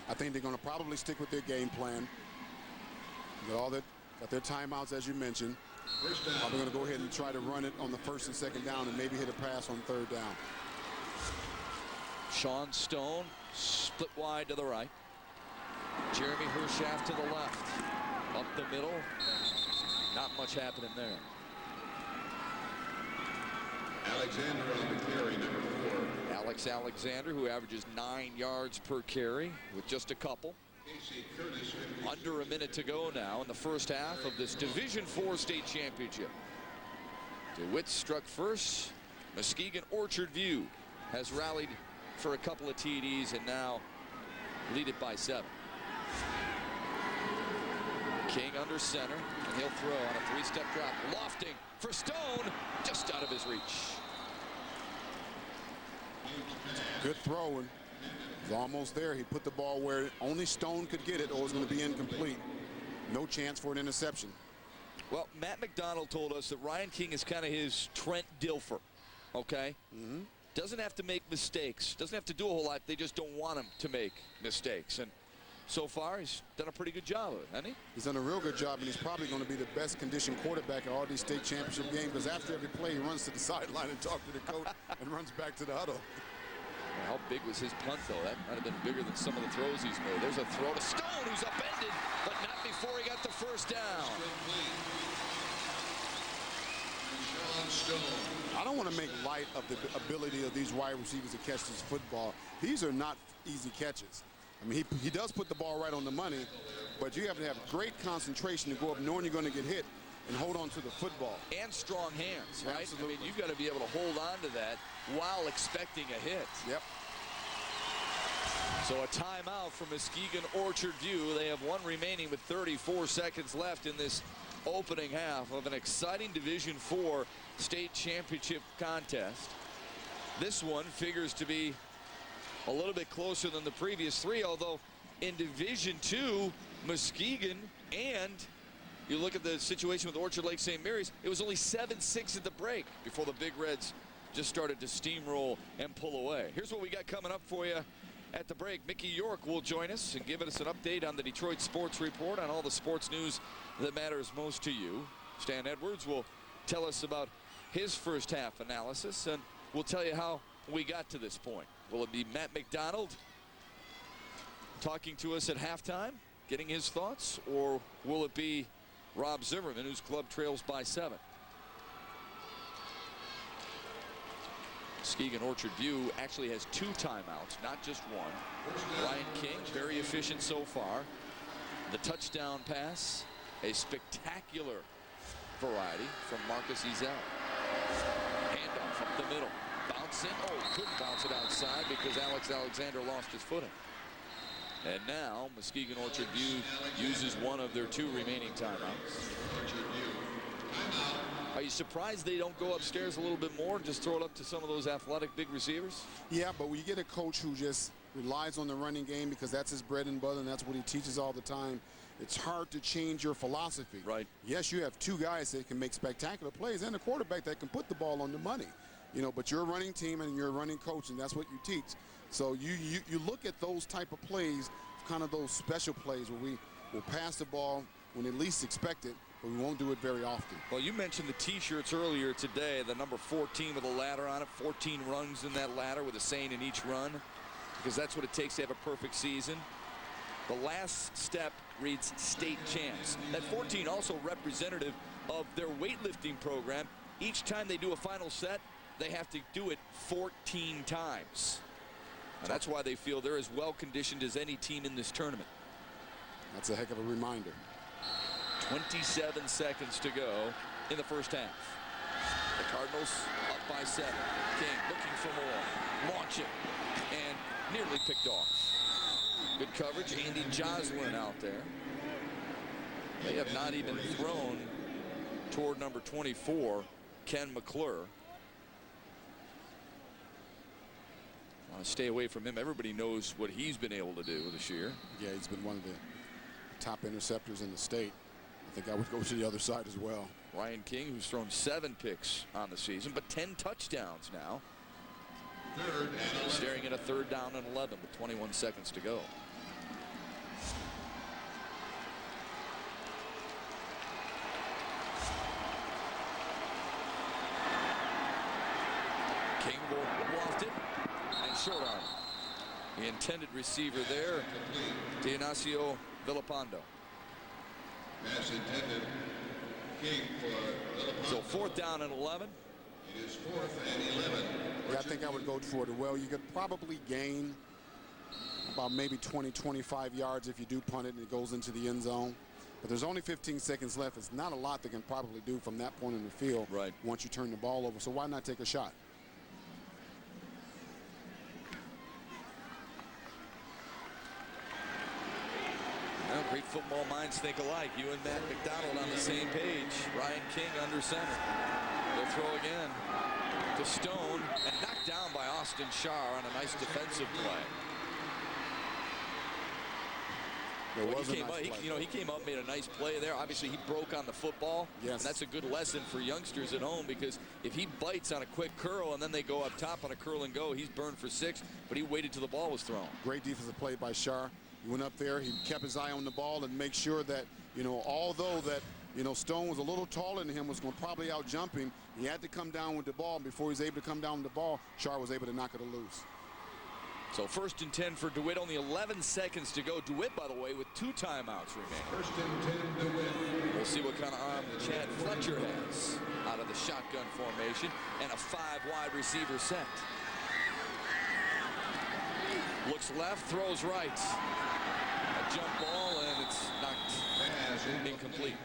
I think they're going to probably stick with their game plan. Got their timeouts, as you mentioned. Probably going to go ahead and try to run it on the 1st and 2nd down and maybe hit a pass on 3rd down. Sean Stone split wide to the right. Jeremy Hershaft to the left. Up the middle. Not much happening there. Alexander on the carry, number 4. Alex Alexander, who averages 9 yards per carry with just a couple. Under a minute to go now in the first half of this Division IV state championship. DeWitt struck first. Muskegon-Orchard View has rallied for a couple of TDs and now lead it by 7. King under center, and he'll throw on a 3-step drop. Lofting for Stone, just out of his reach. Good throw, and he's almost there. He put the ball where only Stone could get it, or it was going to be incomplete. No chance for an interception. Well, Matt McDonald told us that Ryan King is kind of his Trent Dilfer, okay? Doesn't have to make mistakes. Doesn't have to do a whole lot. They just don't want him to make mistakes. And so far, he's done a pretty good job of it, hasn't he? He's done a real good job, and he's probably going to be the best conditioned quarterback at all these state championship games, because after every play, he runs to the sideline and talks to the coach and runs back to the huddle. How big was his punt, though? That might have been bigger than some of the throws he's made. There's a throw to Stone, who's upended, but not before he got the first down. I don't want to make light of the ability of these wide receivers to catch this football. These are not easy catches. I mean, he does put the ball right on the money, but you have to have great concentration to go up knowing you're going to get hit and hold on to the football. And strong hands, right? Absolutely. I mean, you've got to be able to hold on to that while expecting a hit. Yep. So a timeout from Muskegon-Orchard View. They have 1 remaining with 34 seconds left in this opening half of an exciting Division IV state championship contest. This one figures to be a little bit closer than the previous 3, although in Division II, Muskegon, and you look at the situation with Orchard Lake St. Mary's, it was only 7-6 at the break before the Big Reds just started to steamroll and pull away. Here's what we got coming up for you at the break. Mickey York will join us and give us an update on the Detroit Sports Report on all the sports news that matters most to you. Stan Edwards will tell us about his first half analysis, and we'll tell you how we got to this point. Will it be Matt McDonald talking to us at halftime, getting his thoughts, or will it be Rob Zimmerman, whose club trails by 7? Muskegon-Orchard View actually has 2 timeouts, not just 1. Ryan King, very efficient so far. The touchdown pass, a spectacular variety from Marcus Ezell. Handoff up the middle. Bouncing. Oh, couldn't bounce it outside because Alex Alexander lost his footing. And now Muskegon-Orchard View uses 1 of their 2 remaining timeouts. Are you surprised they don't go upstairs a little bit more and just throw it up to some of those athletic big receivers? Yeah, but when you get a coach who just relies on the running game because that's his bread and butter and that's what he teaches all the time, it's hard to change your philosophy. Right. Yes, you have 2 guys that can make spectacular plays and a quarterback that can put the ball on the money. You know, but you're a running team and you're a running coach, and that's what you teach. So you look at those type of plays, kind of those special plays where we will pass the ball when they least expect it, but we won't do it very often. Well, you mentioned the T-shirts earlier today, the number 14 with a ladder on it, 14 rungs in that ladder with a saying in each run. because that's what it takes to have a perfect season. The last step reads state champs. That 14 also representative of their weightlifting program. Each time they do a final set, they have to do it 14 times. And that's why they feel they're as well conditioned as any team in this tournament. That's a heck of a reminder. 27 seconds to go in the first half. The Cardinals up by 7. King looking for more. Launching and nearly picked off. Good coverage. Andy Joslin out there. They have not even thrown toward number 24, Ken McClure. Want to stay away from him. Everybody knows what he's been able to do this year. Yeah, he's been one of the top interceptors in the state. I think I would go to the other side as well. Ryan King, who's thrown 7 picks on the season, but 10 touchdowns now. Staring at a 3rd down and 11 with 21 seconds to go. King will waft it and short arm. The intended receiver there, Dionisio Villapando. Pass intended. King for So 4th down and 11. It is 4th and 11. Yeah, I think I would go for it. Well, you could probably gain about maybe 20, 25 yards if you do punt it and it goes into the end zone. But there's only 15 seconds left. It's not a lot they can probably do from that point in the field once you turn the ball over. So why not take a shot? Well, great football minds think alike. You and Matt McDonald on the same page. Ryan King under center. They'll throw again to Stone and knocked down by Austin Shar on a nice defensive play. He came up, made a nice play there. Obviously, he broke on the football. Yes. And that's a good lesson for youngsters at home, because if he bites on a quick curl and then they go up top on a curl and go, he's burned for 6, but he waited till the ball was thrown. Great defensive play by Shar. He went up there, he kept his eye on the ball and make sure that, although that, Stone was a little taller than him, was going to probably out jump him, he had to come down with the ball. And before he was able to come down with the ball, Shar was able to knock it loose. So 1st and 10 for DeWitt, only 11 seconds to go. DeWitt, by the way, with 2 timeouts remaining. 1st and 10 DeWitt. We'll see what kind of arm Chad Fletcher has out of the shotgun formation, and a 5-wide receiver set. Looks left, throws right. A jump ball, and it's knocked incomplete.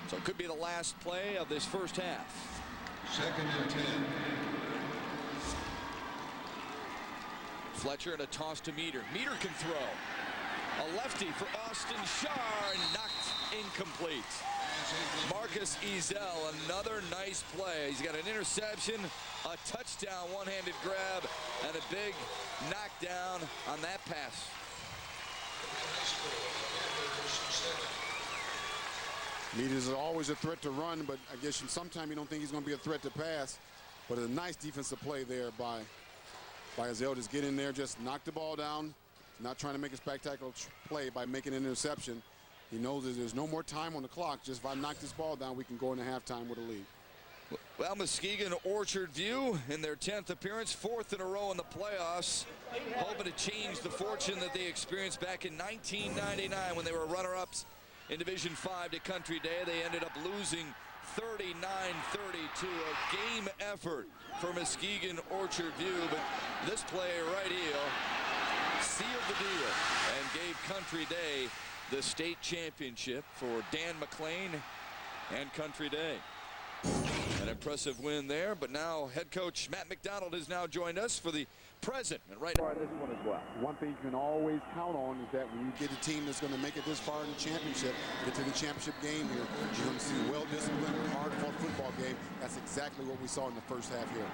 So it could be the last play of this first half. 2nd and 10. Fletcher and a toss to Meter. Meter can throw. A lefty for Austin Shar, and knocked incomplete. Marcus Ezel, another nice play. He's got an interception, a touchdown, one-handed grab, and a big knockdown on that pass. Meters is always a threat to run, but I guess sometimes you don't think he's going to be a threat to pass. But a nice defensive play there by Ezel. Just get in there, just knock the ball down. Not trying to make a spectacular play by making an interception. He knows that there's no more time on the clock. Just if I knock this ball down, we can go into halftime with a lead. Well, Muskegon-Orchard View in their 10th appearance, 4th in a row in the playoffs, hoping to change the fortune that they experienced back in 1999 when they were runner-ups in Division 5 to Country Day. They ended up losing 39-32, a game effort for Muskegon-Orchard View, but this play right here sealed the deal and gave Country Day the state championship for Dan McLean and Country Day. An impressive win there, but now head coach Matt McDonald has now joined us for the present and right now. This one as well. One thing you can always count on is that when you get a team that's going to make it this far in the championship, get to the championship game here, you're going to see a well-disciplined, hard-fought football game. That's exactly what we saw in the first half here.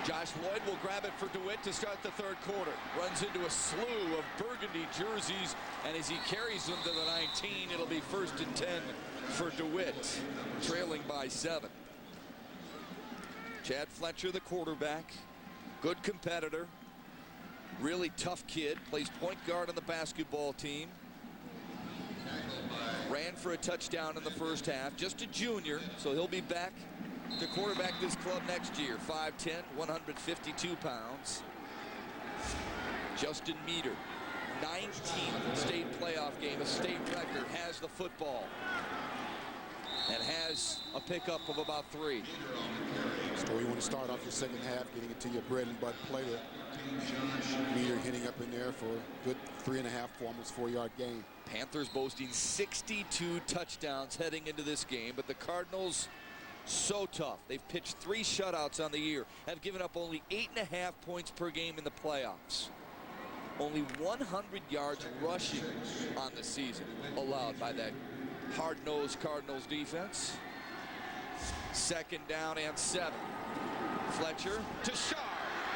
Josh Lloyd will grab it for DeWitt to start the third quarter. Runs into a slew of burgundy jerseys, and as he carries them to the 19, it'll be 1st and 10 for DeWitt, trailing by 7. Chad Fletcher, the quarterback, good competitor, really tough kid, plays point guard on the basketball team. Ran for a touchdown in the first half, just a junior, so he'll be back to quarterback this club next year. 5'10", 152 pounds. Justin Meter, 19th state playoff game, a state record, has the football and has a pickup of about 3. So you want to start off your second half, getting it to your bread and butter player. Meter hitting up in there for a good 3.5, almost 4-yard gain. Panthers boasting 62 touchdowns heading into this game, but the Cardinals so tough. They've pitched 3 shutouts on the year, have given up only 8.5 points per game in the playoffs. Only 100 yards rushing on the season allowed by that hard-nosed Cardinals defense. 2nd down and 7. Fletcher to Shar.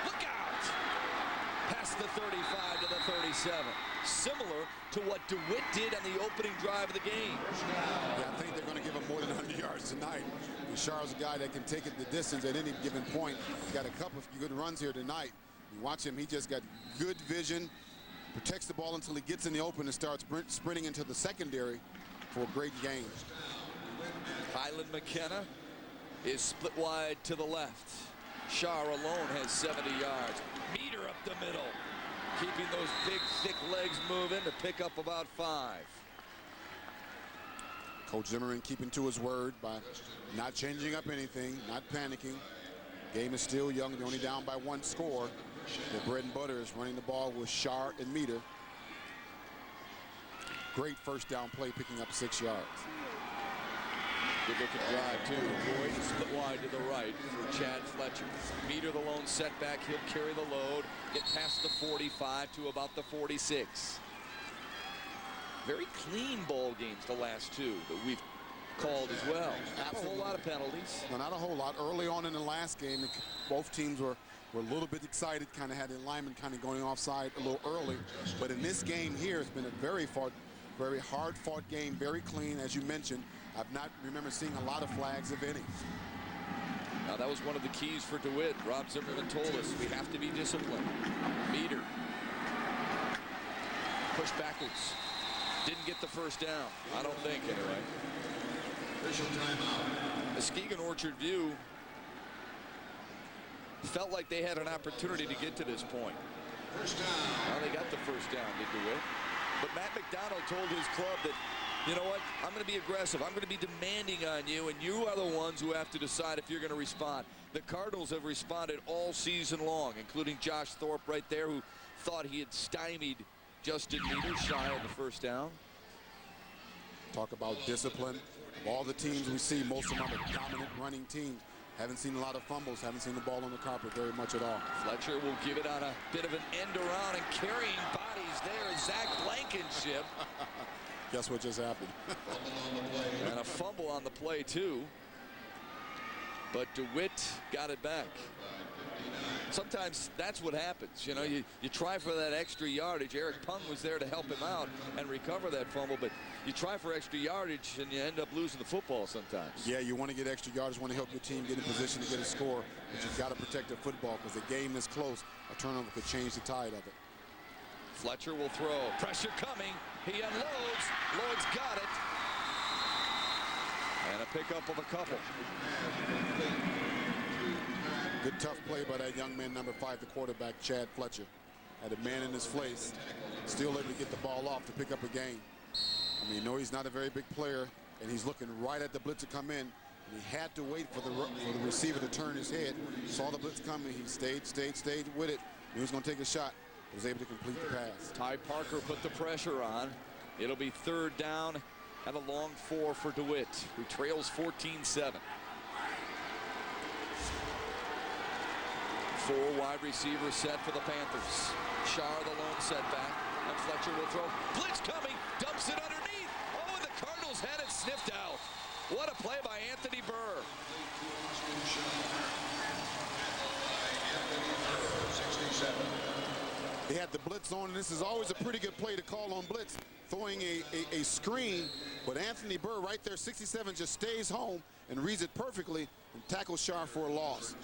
Look out! Past the 35 to the 37. Similar to what DeWitt did on the opening drive of the game. Yeah, I think they're going to give him more than 100 yards tonight. Shar's a guy that can take it the distance at any given point. He's got a couple of good runs here tonight. You watch him, he just got good vision, protects the ball until he gets in the open and starts sprinting into the secondary for a great gain. Hyland McKenna is split wide to the left. Shar alone has 70 yards. Meter up the middle, keeping those big, thick legs moving to pick up about 5. Coach Zimmerman keeping to his word by not changing up anything, not panicking. Game is still young. They're only down by 1 score. Their bread and butter is running the ball with Shar and Meter. Great first down play, picking up 6 yards. Good looking drive too. Boyd split wide to the right for Chad Fletcher. Meter the lone setback. He'll carry the load, get past the 45 to about the 46. Very clean ball games, the last 2 that we've called as well. Not a whole lot of penalties. No, not a whole lot. Early on in the last game, both teams were a little bit excited, kind of had the lineman kind of going offside a little early. But in this game here, it's been a very hard-fought game, very clean, as you mentioned. I've not remember seeing a lot of flags, if any. Now, that was one of the keys for DeWitt. Rob Zimmerman told us we have to be disciplined. Meter push backwards. Didn't get the first down. I don't think, anyway. Muskegon-Orchard View felt like they had an opportunity to get to this point. Well, they got the first down, did DeWitt. But Matt McDonald told his club that, you know what, I'm going to be aggressive. I'm going to be demanding on you, and you are the ones who have to decide if you're going to respond. The Cardinals have responded all season long, including Josh Thorpe right there, who thought he had stymied Justin Meter shy of the first down. Talk about discipline. Of all the teams we see, most of them are dominant running teams. Haven't seen a lot of fumbles, haven't seen the ball on the carpet very much at all. Fletcher will give it on a bit of an end around, and carrying bodies there is Zach Blankenship. Guess what just happened? And a fumble on the play, too. But DeWitt got it back. Sometimes that's what happens. You know, you try for that extra yardage. Eric Pung was there to help him out and recover that fumble, but you try for extra yardage and you end up losing the football sometimes. Yeah, you want to get extra yardage, want to help your team get in position to get a score, but you've got to protect the football because the game is close. A turnover could change the tide of it. Fletcher will throw. Pressure coming. He unloads. Lloyd's got it. And a pickup of a couple. Good tough play by that young man, number 5, the quarterback, Chad Fletcher. Had a man in his face, still able to get the ball off to pick up a gain. I mean, no, he's not a very big player, and he's looking right at the blitz to come in. And he had to wait for the receiver to turn his head. Saw the blitz coming. He stayed with it. He was going to take a shot. Was able to complete the pass. Ty Parker put the pressure on. It'll be 3rd down and a long 4 for DeWitt, who trails 14-7. 4 wide receivers set for the Panthers. Shar the lone setback, and Fletcher will throw. Blitz coming, dumps it underneath. Oh, and the Cardinals had it sniffed out. What a play by Anthony Burr. They had the blitz on, and this is always a pretty good play to call on blitz, throwing a screen, but Anthony Burr right there, 67, just stays home and reads it perfectly and tackles Shar for a loss.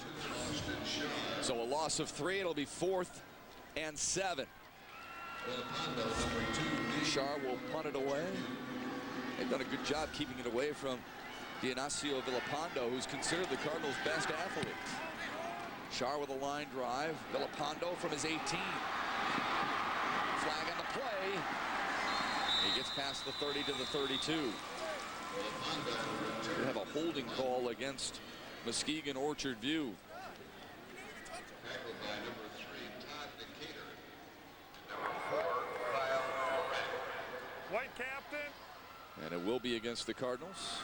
So a loss of 3. It'll be 4th and 7. Shar will punt it away. They've done a good job keeping it away from Dionisio Villapando, who's considered the Cardinals' best athlete. Shar with a line drive. Villapando from his 18. Flag on the play. He gets past the 30 to the 32. We have a holding call against Muskegon-Orchard View. White captain. And it will be against the Cardinals.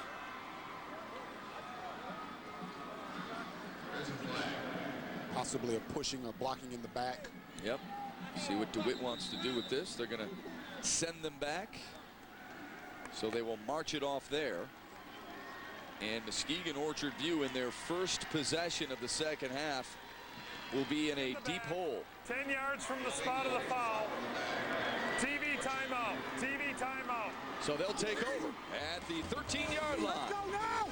Possibly a pushing or blocking in the back. Yep. See what DeWitt wants to do with this. They're going to send them back. So they will march it off there. And Muskegon-Orchard View, in their first possession of the second half, will be in a deep hole. 10 yards from the spot of the foul. TV timeout. TV timeout. So they'll take over at the 13-yard line. Let's go now.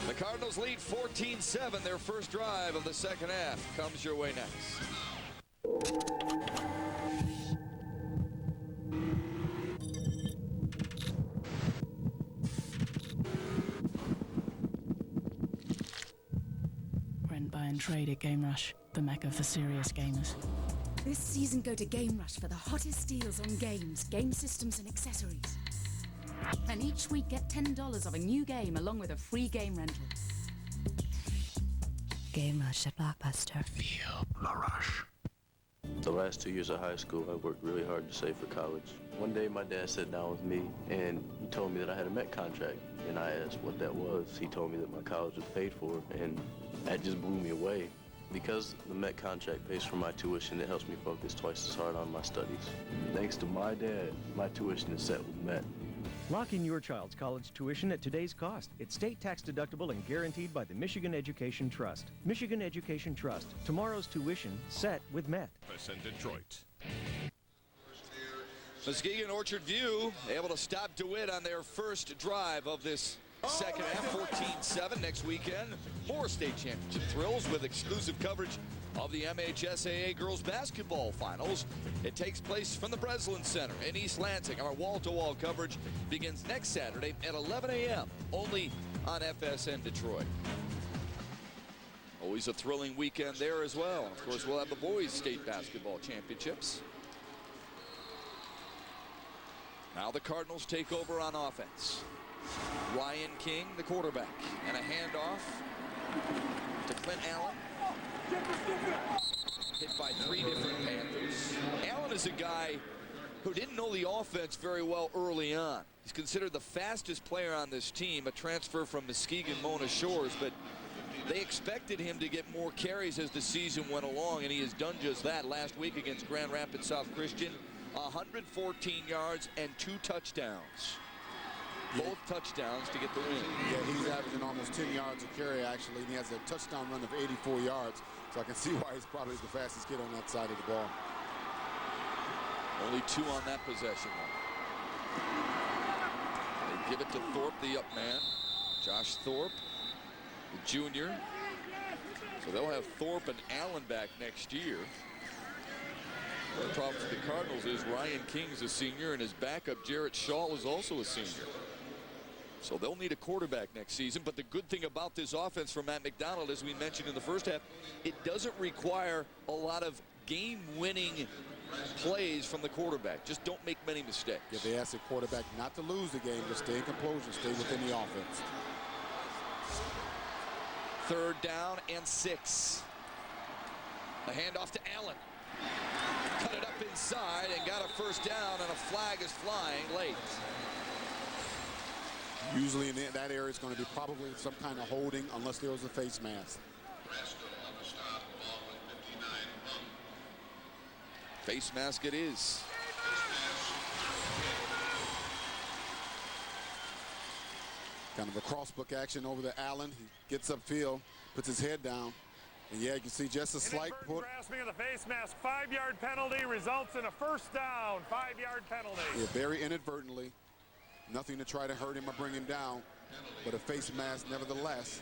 The Cardinals lead 14-7. Their first drive of the second half comes your way next. Rent, buy and trade at Game Rush, the mecca for serious gamers. This season, go to Game Rush for the hottest deals on games, game systems, and accessories. And each week, get $10 off a new game along with a free game rental. Game Rush at Blockbuster. Feel the rush. The last 2 years of high school, I worked really hard to save for college. One day, my dad sat down with me, and he told me that I had a Met contract. And I asked what that was. He told me that my college was paid for, and that just blew me away. Because the Met contract pays for my tuition, it helps me focus twice as hard on my studies. Thanks to my dad, my tuition is set with Met. Lock in your child's college tuition at today's cost. It's state tax deductible and guaranteed by the Michigan Education Trust. Michigan Education Trust. Tomorrow's tuition set with Met. And Detroit. Muskegon-Orchard View able to stop DeWitt on their first drive of this second half. 14-7 next weekend. More state championship thrills with exclusive coverage of the MHSAA Girls Basketball Finals. It takes place from the Breslin Center in East Lansing. Our wall-to-wall coverage begins next Saturday at 11 a.m. only on FSN Detroit. Always a thrilling weekend there as well. Of course, we'll have the boys' state basketball championships. Now the Cardinals take over on offense. Ryan King, the quarterback, and a handoff to Clint Allen. Hit by 3 different Panthers. Allen is a guy who didn't know the offense very well early on. He's considered the fastest player on this team, a transfer from Muskegon-Mona Shores, but they expected him to get more carries as the season went along, and he has done just that. Last week against Grand Rapids South Christian, 114 yards and 2 touchdowns. Both touchdowns to get the win. Yeah, he's averaging almost 10 yards a carry, actually, and he has a touchdown run of 84 yards. So I can see why he's probably the fastest kid on that side of the ball. Only 2 on that possession. They give it to Thorpe, the up man. Josh Thorpe, the junior. So they'll have Thorpe and Allen back next year. The problem for the Cardinals is Ryan King's a senior, and his backup, Jarrett Shaw, is also a senior. So they'll need a quarterback next season. But the good thing about this offense for Matt McDonald, as we mentioned in the first half, it doesn't require a lot of game-winning plays from the quarterback. Just don't make many mistakes. Yeah, they ask the quarterback not to lose the game, just stay in composure, stay within the offense. 3rd down and 6. The handoff to Allen. Cut it up inside and got a first down, and a flag is flying late. Usually in that area, it's going to be probably some kind of holding unless there was a face mask. Face mask it is. Kind of a crossbook action over to Allen. He gets upfield, puts his head down. And yeah, you can see just a slight pull. Grasping of the face mask, 5-yard penalty results in a first down. 5-yard penalty. Yeah, very inadvertently. Nothing to try to hurt him or bring him down, but a face mask nevertheless.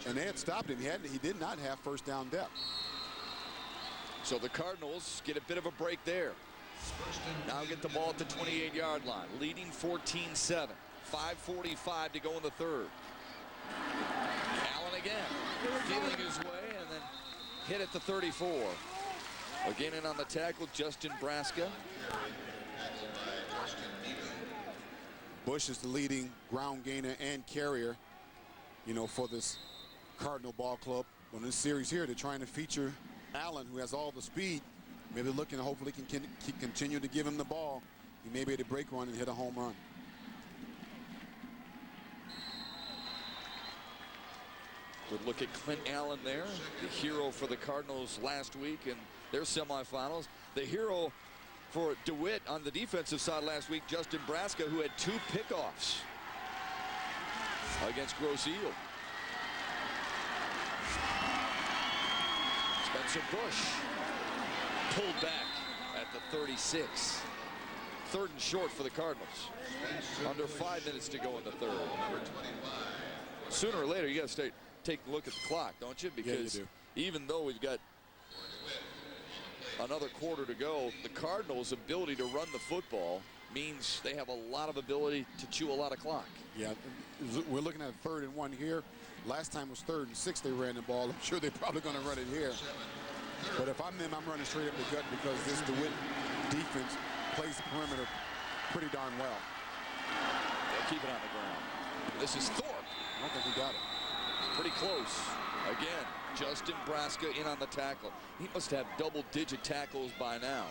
And they had stopped him. He did not have first down depth. So the Cardinals get a bit of a break there. Now get the ball at the 28-yard line, leading 14-7. 5:45 to go in the third. Allen again, feeling his way, and then hit at the 34. Again in on the tackle, Justin Braska. Bush is the leading ground gainer and carrier, you know, for this Cardinal ball club. On this series here, they're trying to feature Allen, who has all the speed. Maybe looking to hopefully can continue to give him the ball. He may be able to break run and hit a home run. Good look at Clint Allen there, the hero for the Cardinals last week in their semifinals. The hero for DeWitt on the defensive side last week, Justin Braska, who had 2 pickoffs against Grosse Ile. Spencer Bush pulled back at the 36. 3rd and short for the Cardinals. Under 5 minutes to go in the third. Sooner or later, you got to take a look at the clock, don't you? Because yeah, you even though we've got another quarter to go, the Cardinals' ability to run the football means they have a lot of ability to chew a lot of clock. Yeah, we're looking at 3rd and 1 here. Last time was 3rd and 6 they ran the ball. I'm sure they're probably going to run it here. But if I'm them, I'm running straight up the gut because this DeWitt defense plays the perimeter pretty darn well. They'll keep it on the ground. This is Thorpe. I don't think he got it. Pretty close. Again, Justin Braska in on the tackle. He must have double-digit tackles by now.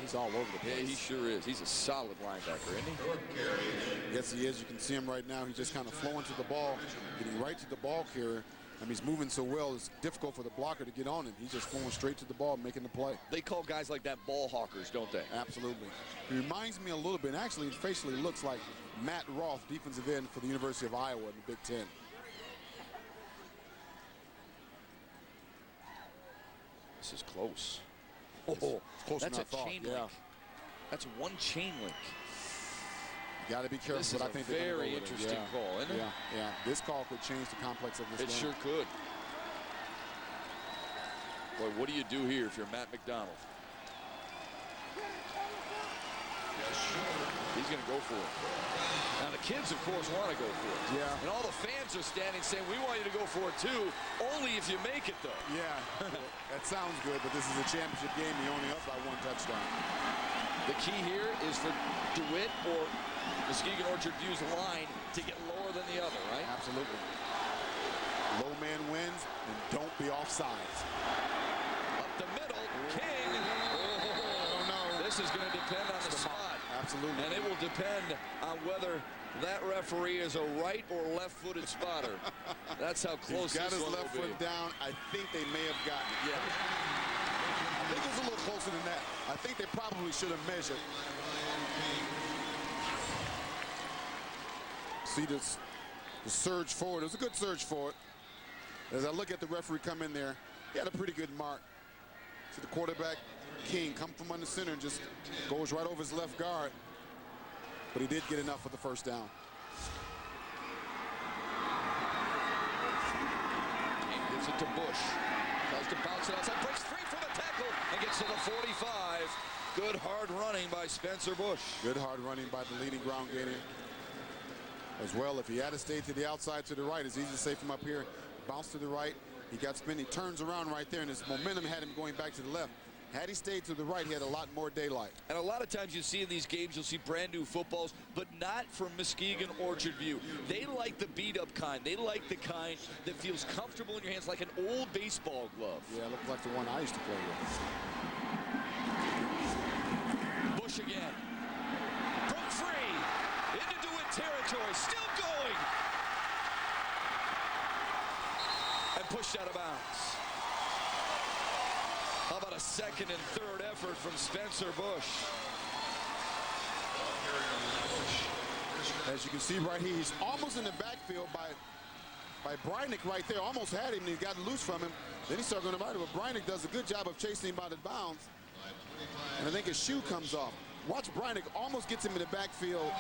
He's all over the place. Yeah, he sure is. He's a solid linebacker, isn't he? Yes, he is. You can see him right now. He's just kind of flowing to the ball, getting right to the ball carrier. I mean, he's moving so well, it's difficult for the blocker to get on him. He's just flowing straight to the ball, making the play. They call guys like that ball hawkers, don't they? Absolutely. He reminds me a little bit, actually, he facially looks like Matt Roth, defensive end for the University of Iowa in the Big Ten. This is close. Oh, it's closer that's than I thought. Chain link. That's one chain link. You got to be careful, This but is I think a they're very gonna go with it. interesting call, isn't it? Yeah. This call could change the complex of this It game. sure could. Boy, what do you do here if you're Matt McDonald? He's going to go for it. Now, the kids, of course, want to go for it. Yeah. And all the fans are standing saying, we want you to go for it, too, only if you make it, though. Yeah, that sounds good, but this is a championship game. You're only up by 1 touchdown. The key here is for DeWitt or Muskegon-Orchard to use the line to get lower than the other, right? Absolutely. Low man wins, and don't be offsides. Up the middle, King. Oh, no. This is going to depend on the spot. Absolutely. And it will depend on whether that referee is a right or left-footed spotter. That's how close He's got this his one left will foot be. down. I think they may have gotten it. Yeah. I think it was a little closer than that. I think they probably should have measured. See this, the surge forward. It was a good surge forward. As I look at the referee come in there, he had a pretty good mark. See the quarterback, King, come from under center and just goes right over his left guard. But he did get enough for the first down. King gives it to Bush. Tries to bounce it outside, breaks free from the tackle, and gets to the 45. Good hard running by Spencer Bush. Good hard running by the leading ground gainer. As well, if he had to stay to the outside to the right, it's easy to say from up here. Bounce to the right, he got spin, he turns around right there, and his momentum had him going back to the left. Had he stayed to the right, he had a lot more daylight. And a lot of times you see in these games, you'll see brand new footballs, but not from Muskegon-Orchard view. They like the beat-up kind. They like the kind that feels comfortable in your hands, like an old baseball glove. Yeah, it looks like the one I used to play with. Bush again. Broke free. Into DeWitt territory. Still going. And pushed out of bounds. How about a second and third effort from Spencer Bush? As you can see right here, he's almost in the backfield by by Brynick right there. Almost had him, and he got loose from him. Then he started going to ride it, but Brynick does a good job of chasing him out of bounds. And I think his shoe comes off. Watch Brynick almost gets him in the backfield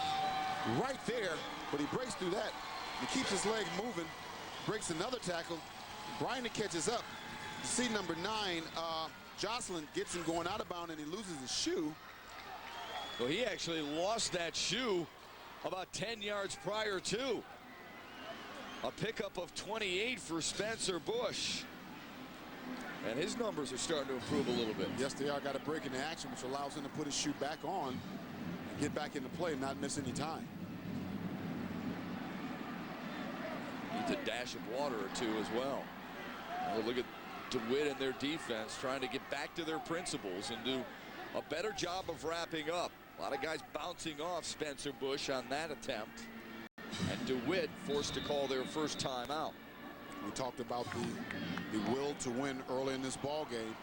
right there, but he breaks through that. He keeps his leg moving, breaks another tackle. Brynick catches up. You see number 9, Jocelyn gets him going out of bounds, and he loses his shoe. Well, he actually lost that shoe about 10 yards prior to. A pickup of 28 for Spencer Bush. And his numbers are starting to improve a little bit. Yes, they are. Got a break in the action, which allows him to put his shoe back on and get back into play and not miss any time. Needs a dash of water or two as well. Look at DeWitt and their defense trying to get back to their principles and do a better job of wrapping up. A lot of guys bouncing off Spencer Bush on that attempt. And DeWitt forced to call their first time out. We talked about the will to win early in this ball game.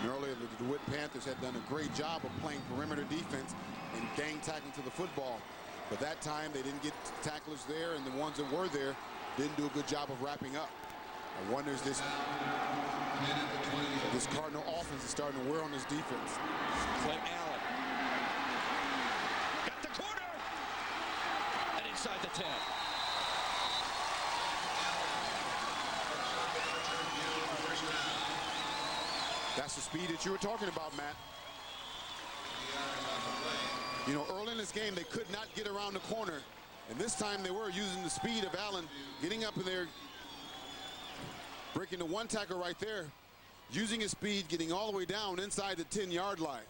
And earlier, the DeWitt Panthers had done a great job of playing perimeter defense and gang tackling to the football. But that time, they didn't get tacklers there, and the ones that were there didn't do a good job of wrapping up. I wonder if this Cardinal offense is starting to wear on this defense. Clint Allen got the corner and inside the 10. That's the speed that you were talking about, Matt. You know, early in this game, they could not get around the corner. And this time they were using the speed of Allen, getting up in there, breaking the one tackle right there, using his speed, getting all the way down inside the 10-yard line.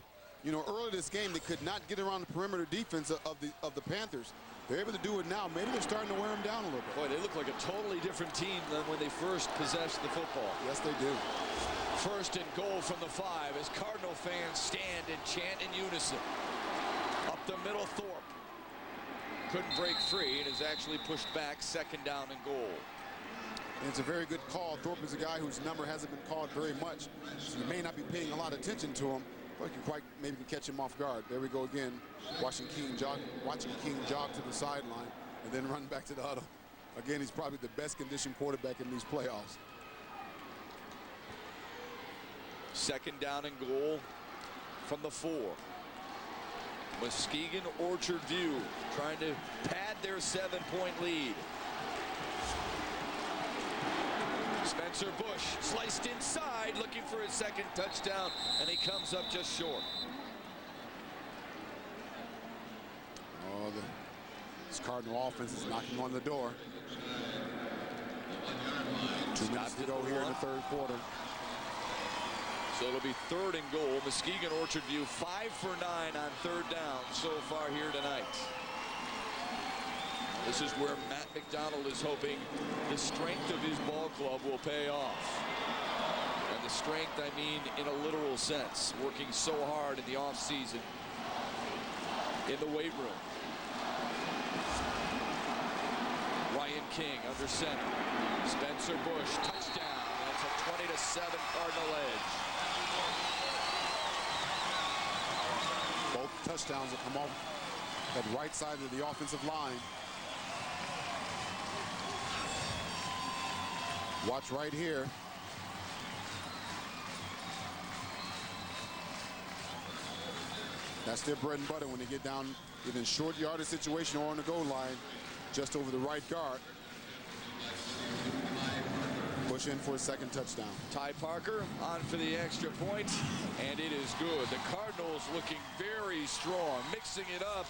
You know, early this game, they could not get around the perimeter defense of the Panthers. They're able to do it now. Maybe they're starting to wear them down a little bit. Boy, they look like a totally different team than when they first possessed the football. Yes, they do. First and goal from the 5 as Cardinal fans stand and chant in unison. Up the middle, Thorpe. Couldn't break free and is actually pushed back, second down and goal. And it's a very good call. Thorpe is a guy whose number hasn't been called very much, so you may not be paying a lot of attention to him, but you can maybe catch him off guard. There we go again, watching King jog to the sideline and then run back to the huddle. Again, he's probably the best conditioned quarterback in these playoffs. Second down and goal from the 4. Muskegon-Orchard View trying to pad their 7-point lead. Spencer Bush sliced inside, looking for his second touchdown, and he comes up just short. Oh, this Cardinal offense is knocking on the door. 2 minutes to go here in the third quarter. So it'll be third and goal. Muskegon-Orchard View 5 for 9 on third down so far here tonight. This is where Matt McDonald is hoping the strength of his ball club will pay off. And the strength, I mean, in a literal sense, working so hard in the offseason in the weight room. Ryan King under center. Spencer Bush, touchdown. That's a 20-7 Cardinal edge. Both touchdowns have come off that right side of the offensive line. Watch right here. That's their bread and butter when they get down in short yardage situation or on the goal line, just over the right guard. Push in for a second touchdown. Ty Parker on for the extra point, and it is good. The Cardinals looking very strong, mixing it up.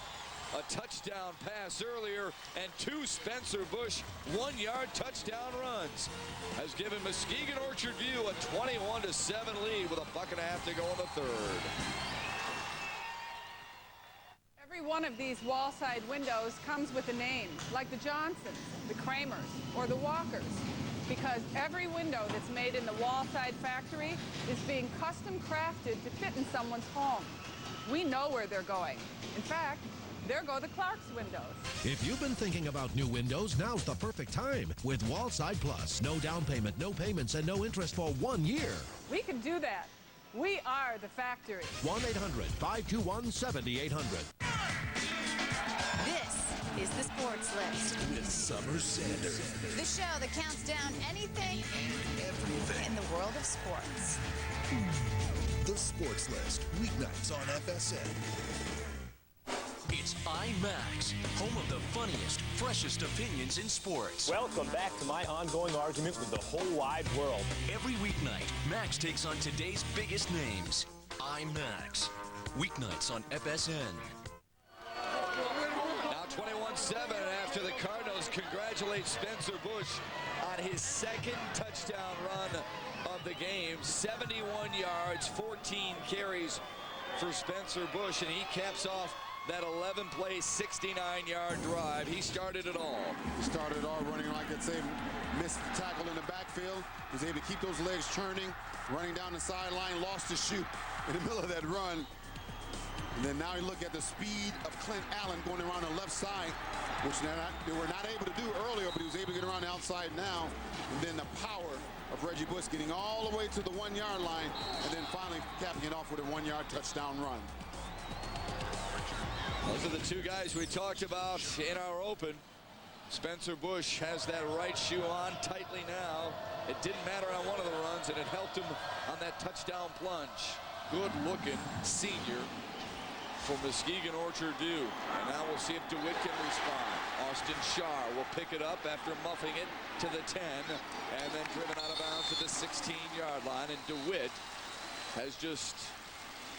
A touchdown pass earlier, and 2 Spencer Bush 1-yard touchdown runs has given Muskegon-Orchard View a 21-7 lead with a buck and a half to go in the third. Every one of these wall side windows comes with a name, like the Johnsons, the Kramers, or the Walkers, because every window that's made in the wall side factory is being custom crafted to fit in someone's home. We know where they're going. In fact, there go the Clark's windows. If you've been thinking about new windows, now's the perfect time with Wallside Plus. No down payment, no payments, and no interest for 1 year. We can do that. We are the factory. 1-800-521-7800. This is the Sports List with Summer Sanders. the show that counts down anything and everything in the world of sports. The Sports List, weeknights on FSN. It's IMAX, home of the funniest, freshest opinions in sports. Welcome back to my ongoing argument with the whole wide world. Every weeknight, Max takes on today's biggest names. IMAX, weeknights on FSN. Now 21-7 after the Cardinals congratulate Spencer Bush on his second touchdown run of the game. 71 yards, 14 carries for Spencer Bush, and he caps off that 11-play, 69-yard drive. He started it all. He started it all running, like I say, missed the tackle in the backfield. He was able to keep those legs churning, running down the sideline, lost his shoe in the middle of that run. And then now you look at the speed of Clint Allen going around the left side, which they were not able to do earlier, but he was able to get around the outside now. And then the power of Reggie Bush getting all the way to the 1-yard line, and then finally capping it off with a 1-yard touchdown run. Those are the two guys we talked about in our open. Spencer Bush has that right shoe on tightly now. It didn't matter on one of the runs, and it helped him on that touchdown plunge. Good-looking senior for Muskegon-Orchard View. And now we'll see if DeWitt can respond. Austin Shar will pick it up after muffing it to the 10, and then driven out of bounds to the 16-yard line. And DeWitt has just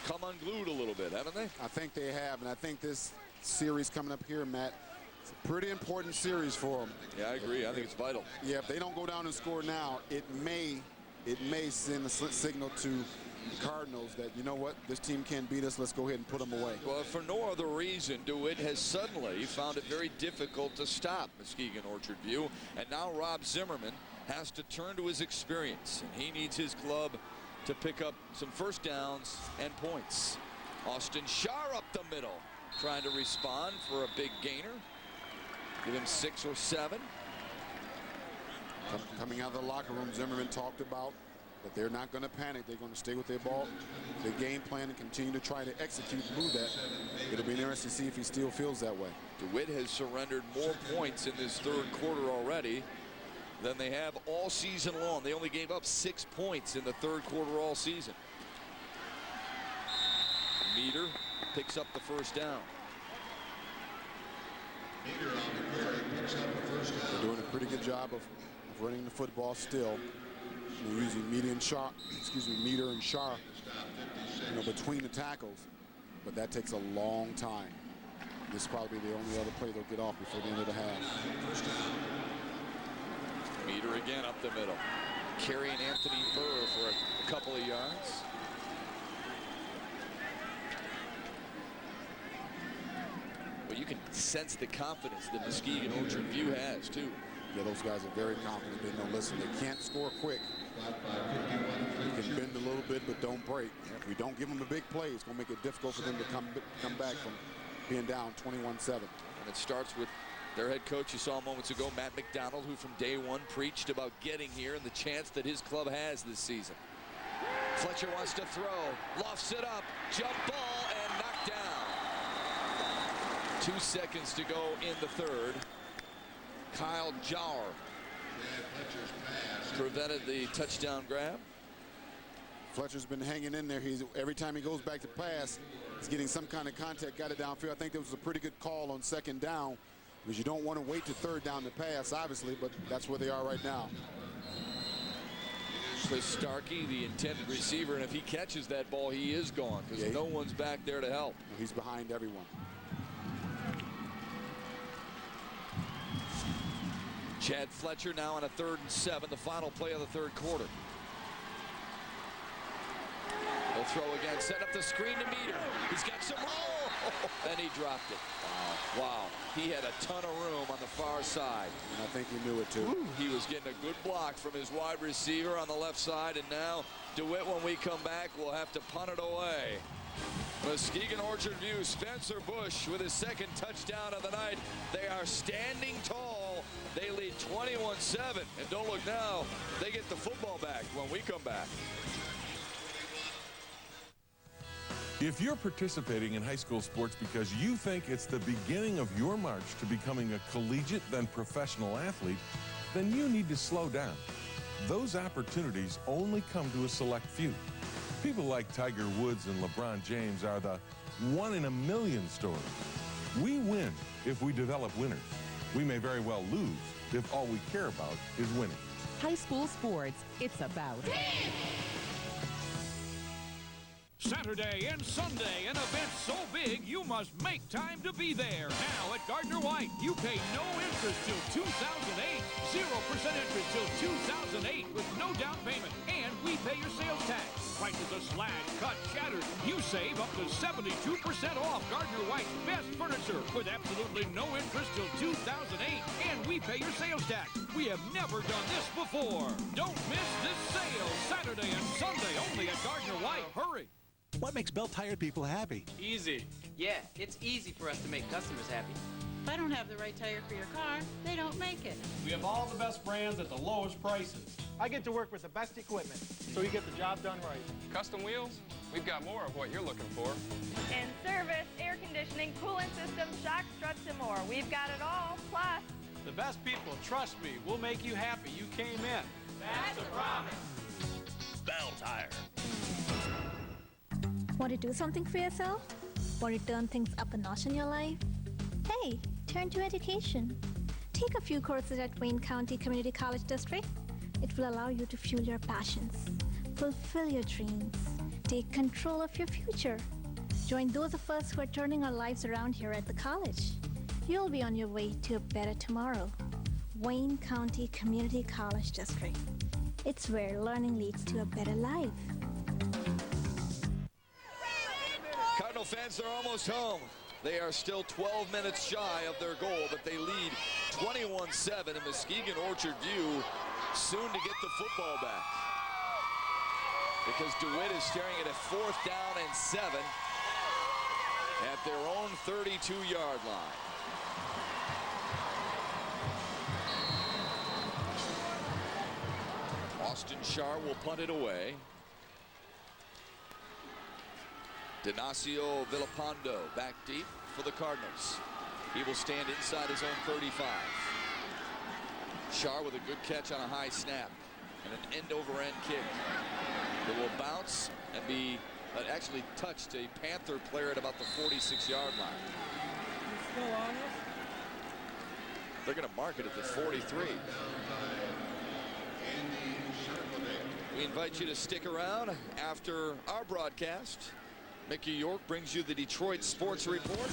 come unglued a little bit, haven't they? I think they have, and I think this series coming up here, Matt, it's a pretty important series for them. Yeah, I agree. I think it's vital. Yeah, if they don't go down and score now, it may send a signal to the Cardinals that, you know what, this team can't beat us. Let's go ahead and put them away. Well, for no other reason, DeWitt has suddenly found it very difficult to stop Muskegon-Orchard View, and now Rob Zimmerman has to turn to his experience, and he needs his club to pick up some first downs and points. Austin Shar up the middle, trying to respond for a big gainer. Give him 6 or 7. Coming out of the locker room, Zimmerman talked about that they're not going to panic. They're going to stay with their ball, their game plan, and continue to try to execute and move that. It'll be interesting to see if he still feels that way. DeWitt has surrendered more points in this third quarter already than they have all season long. They only gave up 6 points in the third quarter all season. Meter picks up the first down. They're doing a pretty good job of running the football still. They're using Meter and Shar, between the tackles, but that takes a long time. This is probably the only other play they'll get off before the end of the half. Meter again up the middle, carrying Anthony Burr for a couple of yards. But you can sense the confidence that Muskegon-Orchard View has too. Yeah, those guys are very confident. They know, listen, they can't score quick. You can bend a little bit, but don't break. If we don't give them a big play, it's going to make it difficult for them to come back from being down 21-7. And it starts with their head coach you saw moments ago, Matt McDonald, who from day one preached about getting here and the chance that his club has this season. Fletcher wants to throw, lofts it up, jump ball, and knocked down. 2 seconds to go in the third. Kyle Jauer prevented the touchdown grab. Fletcher's been hanging in there. Every time he goes back to pass, he's getting some kind of contact, got it downfield. I think that was a pretty good call on second down, because you don't want to wait to third down to pass, obviously, but that's where they are right now. Chris Starkey, the intended receiver, and if he catches that ball, he is gone, because no one's back there to help. He's behind everyone. Chad Fletcher now on a 3rd and 7, the final play of the third quarter. He'll throw again, set up the screen to Meter. He's got some room. Then he dropped it. Wow. He had a ton of room on the far side. And I think he knew it too. Ooh, he was getting a good block from his wide receiver on the left side, and now DeWitt, when we come back, will have to punt it away. Muskegon-Orchard View, Spencer Bush with his second touchdown of the night. They are standing tall. They lead 21-7. And don't look now, they get the football back when we come back. If you're participating in high school sports because you think it's the beginning of your march to becoming a collegiate, then professional athlete, then you need to slow down. Those opportunities only come to a select few. People like Tiger Woods and LeBron James are the one-in-a-million story. We win if we develop winners. We may very well lose if all we care about is winning. High school sports, it's about. Saturday and Sunday, an event so big you must make time to be there. Now at Gardner White, you pay no interest till 2008, 0% interest till 2008 with no down payment, and we pay your sales tax. Prices are slashed, cut, shattered. You save up to 72% off Gardner White's best furniture with absolutely no interest till 2008, and we pay your sales tax. We have never done this before. Don't miss this sale, Saturday and Sunday only at Gardner White. Hurry. What makes belt-tired people happy? Easy. Yeah, it's easy for us to make customers happy. If I don't have the right tire for your car, they don't make it. We have all the best brands at the lowest prices. I get to work with the best equipment, so you get the job done right. Custom wheels? We've got more of what you're looking for. In service, air conditioning, cooling systems, shock struts, and more. We've got it all, plus... The best people, trust me, will make you happy. You came in. That's a promise. Bell Tire. Want to do something for yourself? Want to turn things up a notch in your life? Hey, turn to education. Take a few courses at Wayne County Community College District. It will allow you to fuel your passions, fulfill your dreams, take control of your future. Join those of us who are turning our lives around here at the college. You'll be on your way to a better tomorrow. Wayne County Community College District. It's where learning leads to a better life. Cardinal fans are almost home. They are still 12 minutes shy of their goal, but they lead 21-7 in Muskegon-Orchard View, soon to get the football back. Because DeWitt is staring at a 4th down and 7 at their own 32-yard line. Austin Shar will punt it away. Denacio Villapando back deep for the Cardinals. He will stand inside his own 35. Shar with a good catch on a high snap and an end-over-end kick. It will bounce and be actually touched a Panther player at about the 46-yard line. Still on it? They're going to mark it at the 43. We invite you to stick around after our broadcast. Mickey York brings you the Detroit Sports Report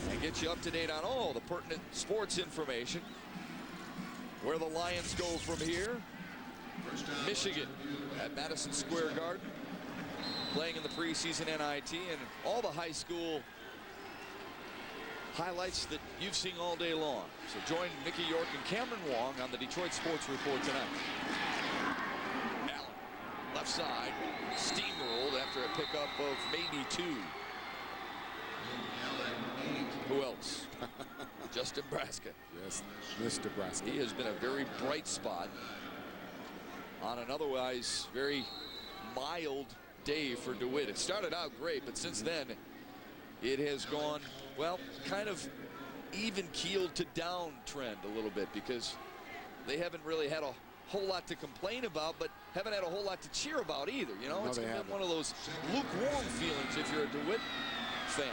and gets you up to date on all the pertinent sports information. Where the Lions go from here. Michigan at Madison Square Garden, playing in the preseason NIT, and all the high school highlights that you've seen all day long. So join Mickey York and Cameron Wong on the Detroit Sports Report tonight. Allen, left side, steamrolled after a pickup of maybe 2. Who else? Justin Braska. Yes, Mr. Braska. He has been a very bright spot on an otherwise very mild day for DeWitt. It started out great, but since then it has gone, well, kind of even keeled to downtrend a little bit, because they haven't really had a whole lot to complain about, but haven't had a whole lot to cheer about either. You know, No, it's they been haven't. one of those lukewarm feelings if you're a DeWitt fan.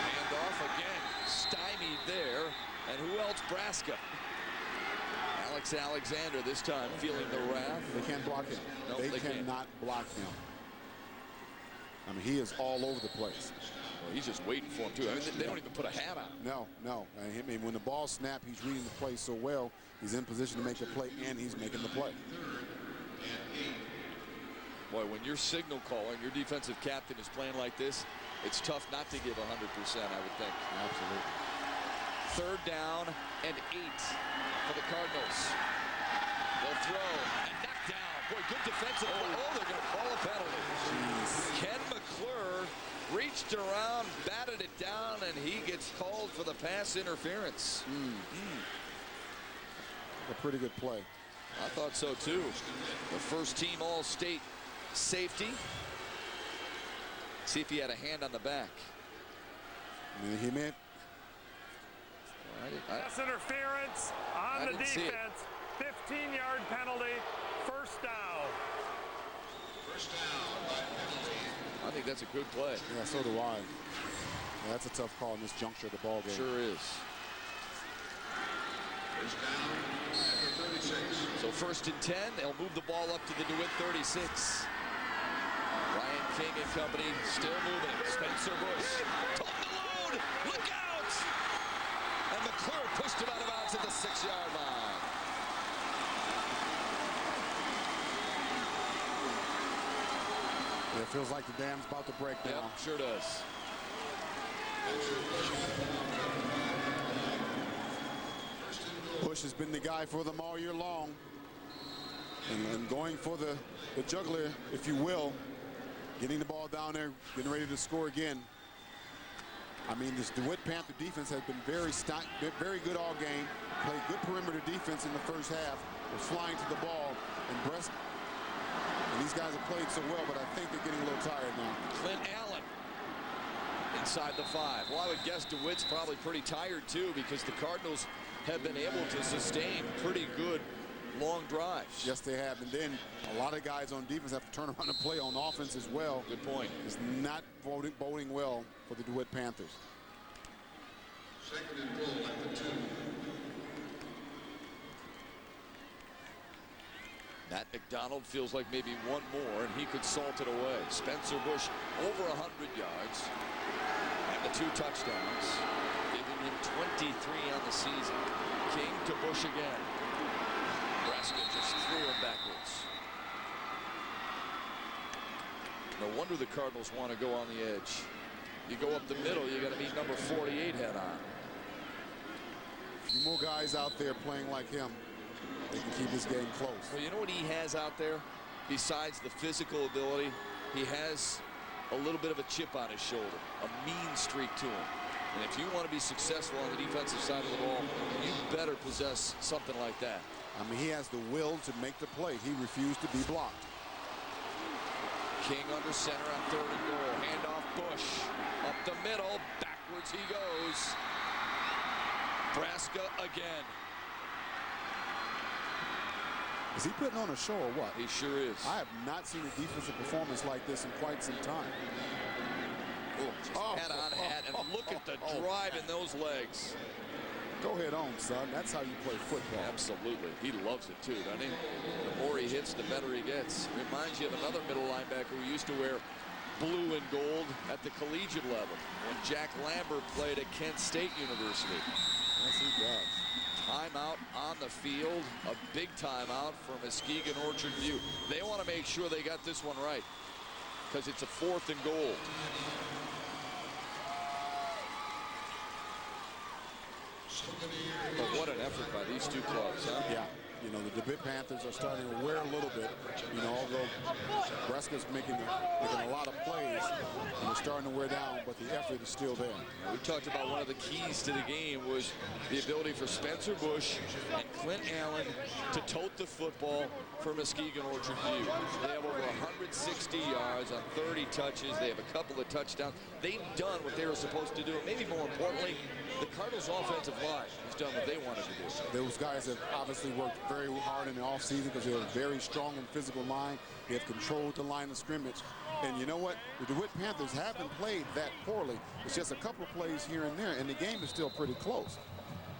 Handoff again, stymied there, and who else? Braska. Alex Alexander this time feeling the wrath. They can't block him. No, they can't. cannot block him. I mean, he is all over the place. Well, he's just waiting for him, too. I mean, they don't even put a hat on. No, no. I mean, when the ball snapped, he's reading the play so well. He's in position to make the play, and he's making the play. Boy, when your signal caller and your defensive captain is playing like this, it's tough not to give 100%, I would think. Absolutely. 3rd down and 8 for the Cardinals. They'll throw and knock down. Boy, good defensive. Oh, they're going to call a penalty. Jeez. Ken McClure reached around, batted it down, and he gets called for the pass interference. A pretty good play. I thought so too. The first team All-State safety. See if he had a hand on the back. He meant. Pass interference on the defense. 15-yard penalty. First down. First down by penalty. I think that's a good play. Yeah, so do I. Yeah, that's a tough call in this juncture of the ball game. Sure is. First down at the 36. So 1st and 10. They'll move the ball up to the DeWitt 36. Ryan King and company still moving. Spencer Bush. Told the load. Look out! And McClure pushed him out of bounds at the 6-yard line. It feels like the dam's about to break down. Yep, sure does. Bush has been the guy for them all year long. And going for the juggler, if you will. Getting the ball down there, getting ready to score again. I mean, this DeWitt Panther defense has been very good all game. Played good perimeter defense in the first half. Was flying to the ball. And these guys have played so well, but I think they're getting a little tired now. Clint Allen inside the 5. Well, I would guess DeWitt's probably pretty tired too, because the Cardinals have been able to sustain pretty good long drives. Yes, they have. And then a lot of guys on defense have to turn around and play on offense as well. Good point. It's not boding well for the DeWitt Panthers. Second and goal at the 2. Matt McDonald feels like maybe one more, and he could salt it away. Spencer Bush over 100 yards and the 2 touchdowns, giving him 23 on the season. King to Bush again. Nebraska just threw him backwards. No wonder the Cardinals want to go on the edge. You go up the middle, you got to meet number 48 head on. A few more guys out there playing like him. They can keep this game close. Well, you know what he has out there? Besides the physical ability, he has a little bit of a chip on his shoulder, a mean streak to him. And if you want to be successful on the defensive side of the ball, you better possess something like that. I mean, he has the will to make the play. He refused to be blocked. King under center on 3rd and goal. Handoff Bush. Up the middle. Backwards he goes. Nebraska again. Is he putting on a show or what? He sure is. I have not seen a defensive performance like this in quite some time. Head on hat, and look at the drive in those legs. Go ahead on, son. That's how you play football. Absolutely. He loves it too, doesn't he? The more he hits, the better he gets. Reminds you of another middle linebacker who used to wear blue and gold at the collegiate level when Jack Lambert played at Kent State University. Yes, he does. Timeout on the field, a big timeout for Muskegon-Orchard View. They want to make sure they got this one right because it's a 4th and goal. But what an effort by these 2 clubs, huh? Yeah. You know, the DeWitt Panthers are starting to wear a little bit. You know, although Nebraska's making a lot of plays, and they're starting to wear down, but the effort is still there. We talked about one of the keys to the game was the ability for Spencer Bush and Clint Allen to tote the football for Muskegon-Orchard View. They have over 160 yards on 30 touches. They have a couple of touchdowns. They've done what they were supposed to do. And maybe more importantly, the Cardinals' offensive line has done what they wanted to do. Those guys have obviously worked very hard in the offseason because they're a very strong and physical line. They have controlled the line of scrimmage. And you know what? The DeWitt Panthers haven't played that poorly. It's just a couple of plays here and there, and the game is still pretty close.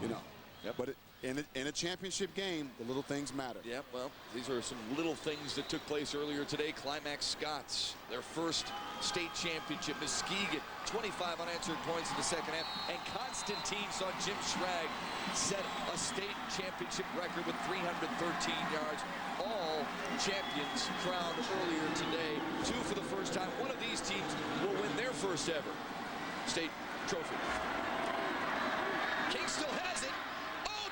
You know. Yep. But in a championship game, the little things matter. Yep, well, these are some little things that took place earlier today. Climax Scots, their first state championship. Muskegon, 25 unanswered points in the second half. And Constantine saw Jim Schrag set a state championship record with 313 yards. All champions crowned earlier today. 2 for the first time. One of these teams will win their first ever state trophy. King still has it.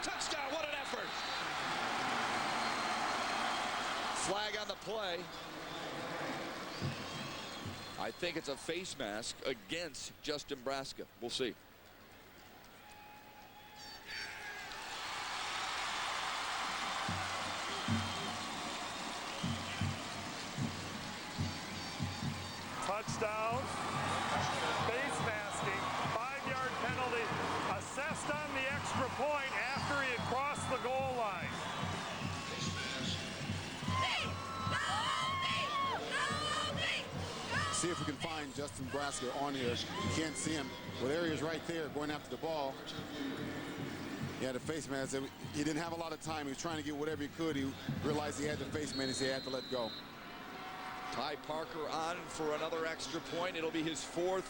Touchdown, what an effort. Flag on the play. I think it's a face mask against Justin Braska. We'll see. Justin Brasker on here. You can't see him. Well, there he is right there going after the ball. He had a face man. He didn't have a lot of time. He was trying to get whatever he could. He realized he had the face man. He had to let go. Ty Parker on for another extra point. It'll be his 4th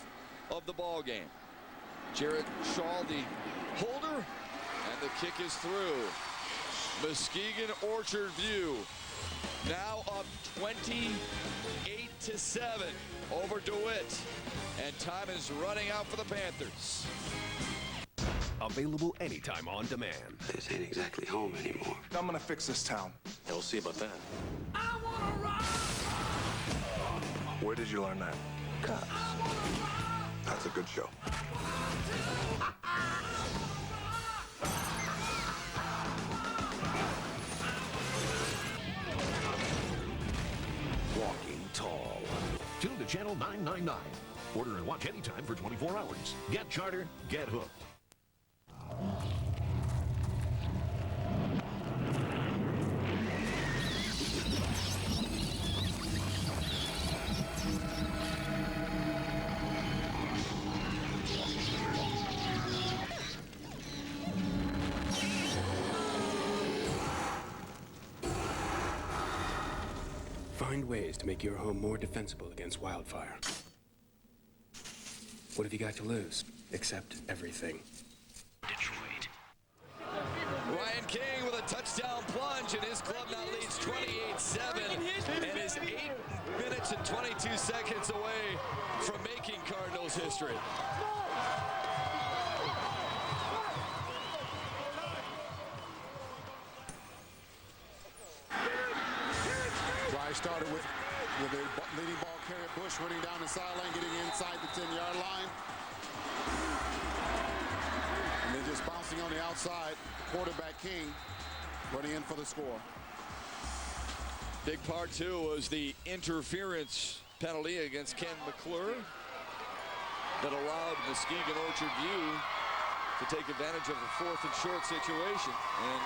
of the ball game. Jared Shaw, the holder, and the kick is through. Muskegon-Orchard View now up 28-7 over DeWitt, and time is running out for the Panthers. Available anytime on demand. This ain't exactly home anymore. I'm gonna fix this town. Yeah, we'll see about that. Where did you learn that? Cops. That's a good show. Walking Tall. Tune to Channel 999. Order and watch anytime for 24 hours. Get Charter, get hooked. Find ways to make your home more defensible against wildfire. What have you got to lose? Except everything. Detroit. Ryan King with a touchdown plunge, and his club now leads 28-7 and is 8 minutes and 22 seconds away from making Cardinals history. Started with a leading ball carrier, Bush running down the sideline, getting inside the 10-yard line. And then just bouncing on the outside, quarterback King running in for the score. Big part, too, was the interference penalty against Ken McClure that allowed Muskegon-Orchard View to take advantage of a 4th and short situation. And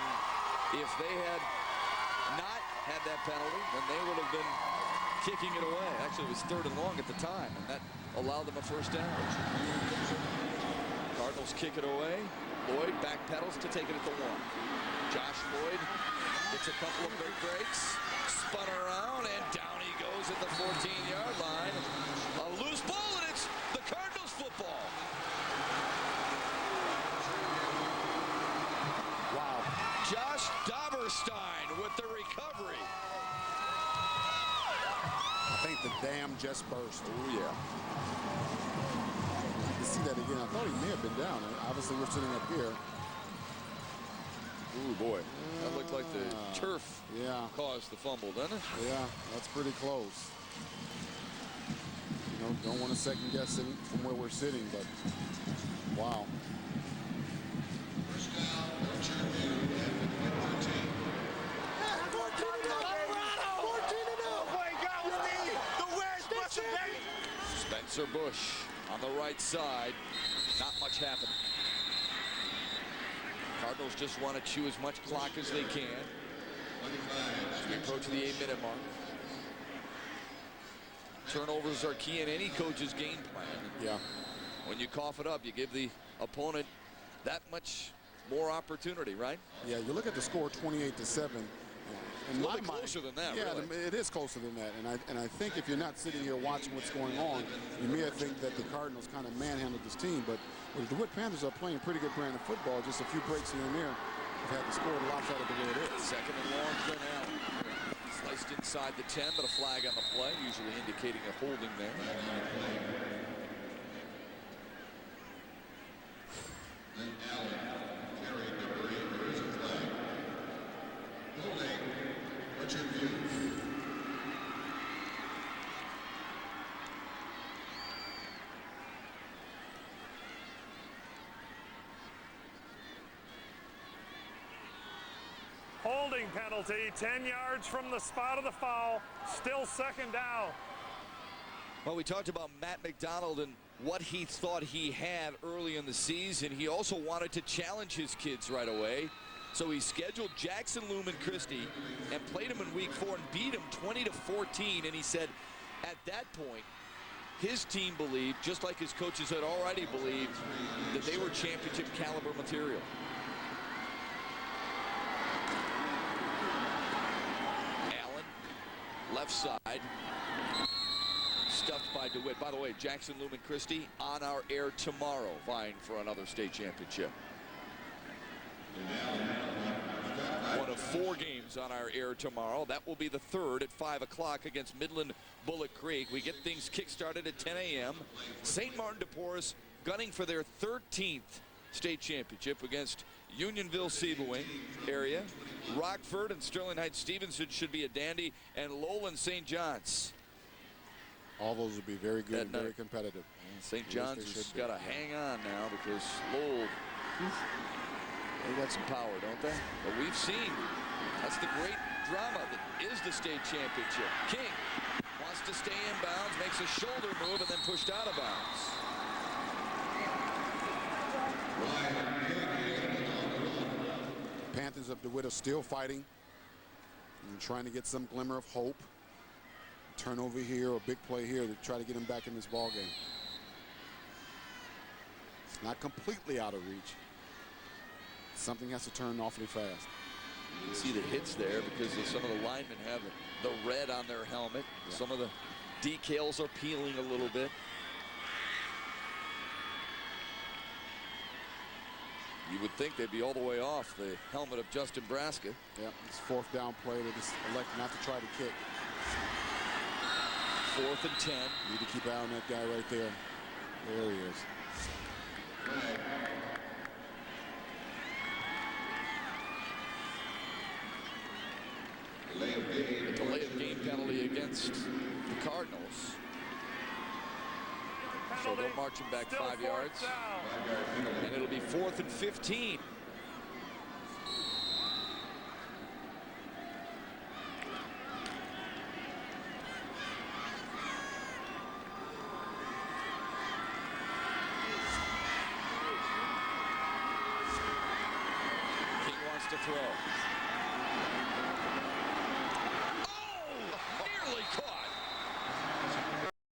if they had not had that penalty, then they would have been kicking it away. Actually, it was 3rd and long at the time, and that allowed them a 1st down. Cardinals kick it away. Lloyd backpedals to take it at the 1. Josh Lloyd gets a couple of big breaks, spun around, and down he goes at the 14-yard line. A loose ball, and it's the Cardinals football. Wow. Josh Dauberstein with the recovery. I think the dam just burst. Oh, yeah. You see that again. I thought he may have been down. Obviously, we're sitting up here. Ooh, boy. That looked like the turf caused the fumble, doesn't it? Yeah, that's pretty close. You know, don't want to second guess it from where we're sitting, but wow. Spencer Bush on the right side. Not much happening. Cardinals just want to chew as much clock as they can as we approach the 8-minute mark. Turnovers are key in any coach's game plan. Yeah. When you cough it up, you give the opponent that much more opportunity, right? Yeah, you look at the score, 28-7. It's a little bit closer than that, yeah, really. it is closer than that. And I think if you're not sitting here watching what's going on, you may think that the Cardinals kind of manhandled this team. But the DeWitt Panthers are playing a pretty good brand of football. Just a few breaks here and there have had the score lopsided the way it is. 2nd and long, Glen Allen. Sliced inside the 10, but a flag on the play, usually indicating a holding there. Then Allen carried number 8. There is a flag. Holding. Orchard View. Holding penalty, 10 yards from the spot of the foul. Still 2nd down. Well, we talked about Matt McDonald and what he thought he had early in the season. He also wanted to challenge his kids right away. So he scheduled Jackson Lumen Christie and played him in week 4 and beat him 20-14. And he said at that point, his team believed, just like his coaches had already believed, that they were championship caliber material. Allen, left side. Stuffed by DeWitt. By the way, Jackson Lumen Christie on our air tomorrow, vying for another state championship. One of 4 games on our air tomorrow. That will be the 3rd at 5 o'clock against Midland Bullock Creek. We get things kick-started at 10 a.m. St. Martin de Porres gunning for their 13th state championship against Unionville-Sebowing area. Rockford and Sterling Heights-Stevenson should be a dandy, and Lowland St. John's. All those would be very good and very competitive. St. John's has got to hang on now because Lowell, they got some power, don't they? But we've seen, that's the great drama that is the state championship. King wants to stay in bounds, makes a shoulder move, and then pushed out of bounds. Panthers of DeWitt are still fighting and trying to get some glimmer of hope. Turnover here or big play here to try to get him back in this ball game. It's not completely out of reach. Something has to turn awfully fast. You can see the hits there because some of the linemen have the red on their helmet. Yeah. Some of the decals are peeling a little bit. You would think they'd be all the way off the helmet of Justin Braska. Yeah, it's 4th down play. They just elect not to try to kick. 4th and 10. Need to keep an eye on that guy right there. There he is. Delay of game penalty against the Cardinals. So they're marching back 5 yards. And it'll be 4th and 15. To throw.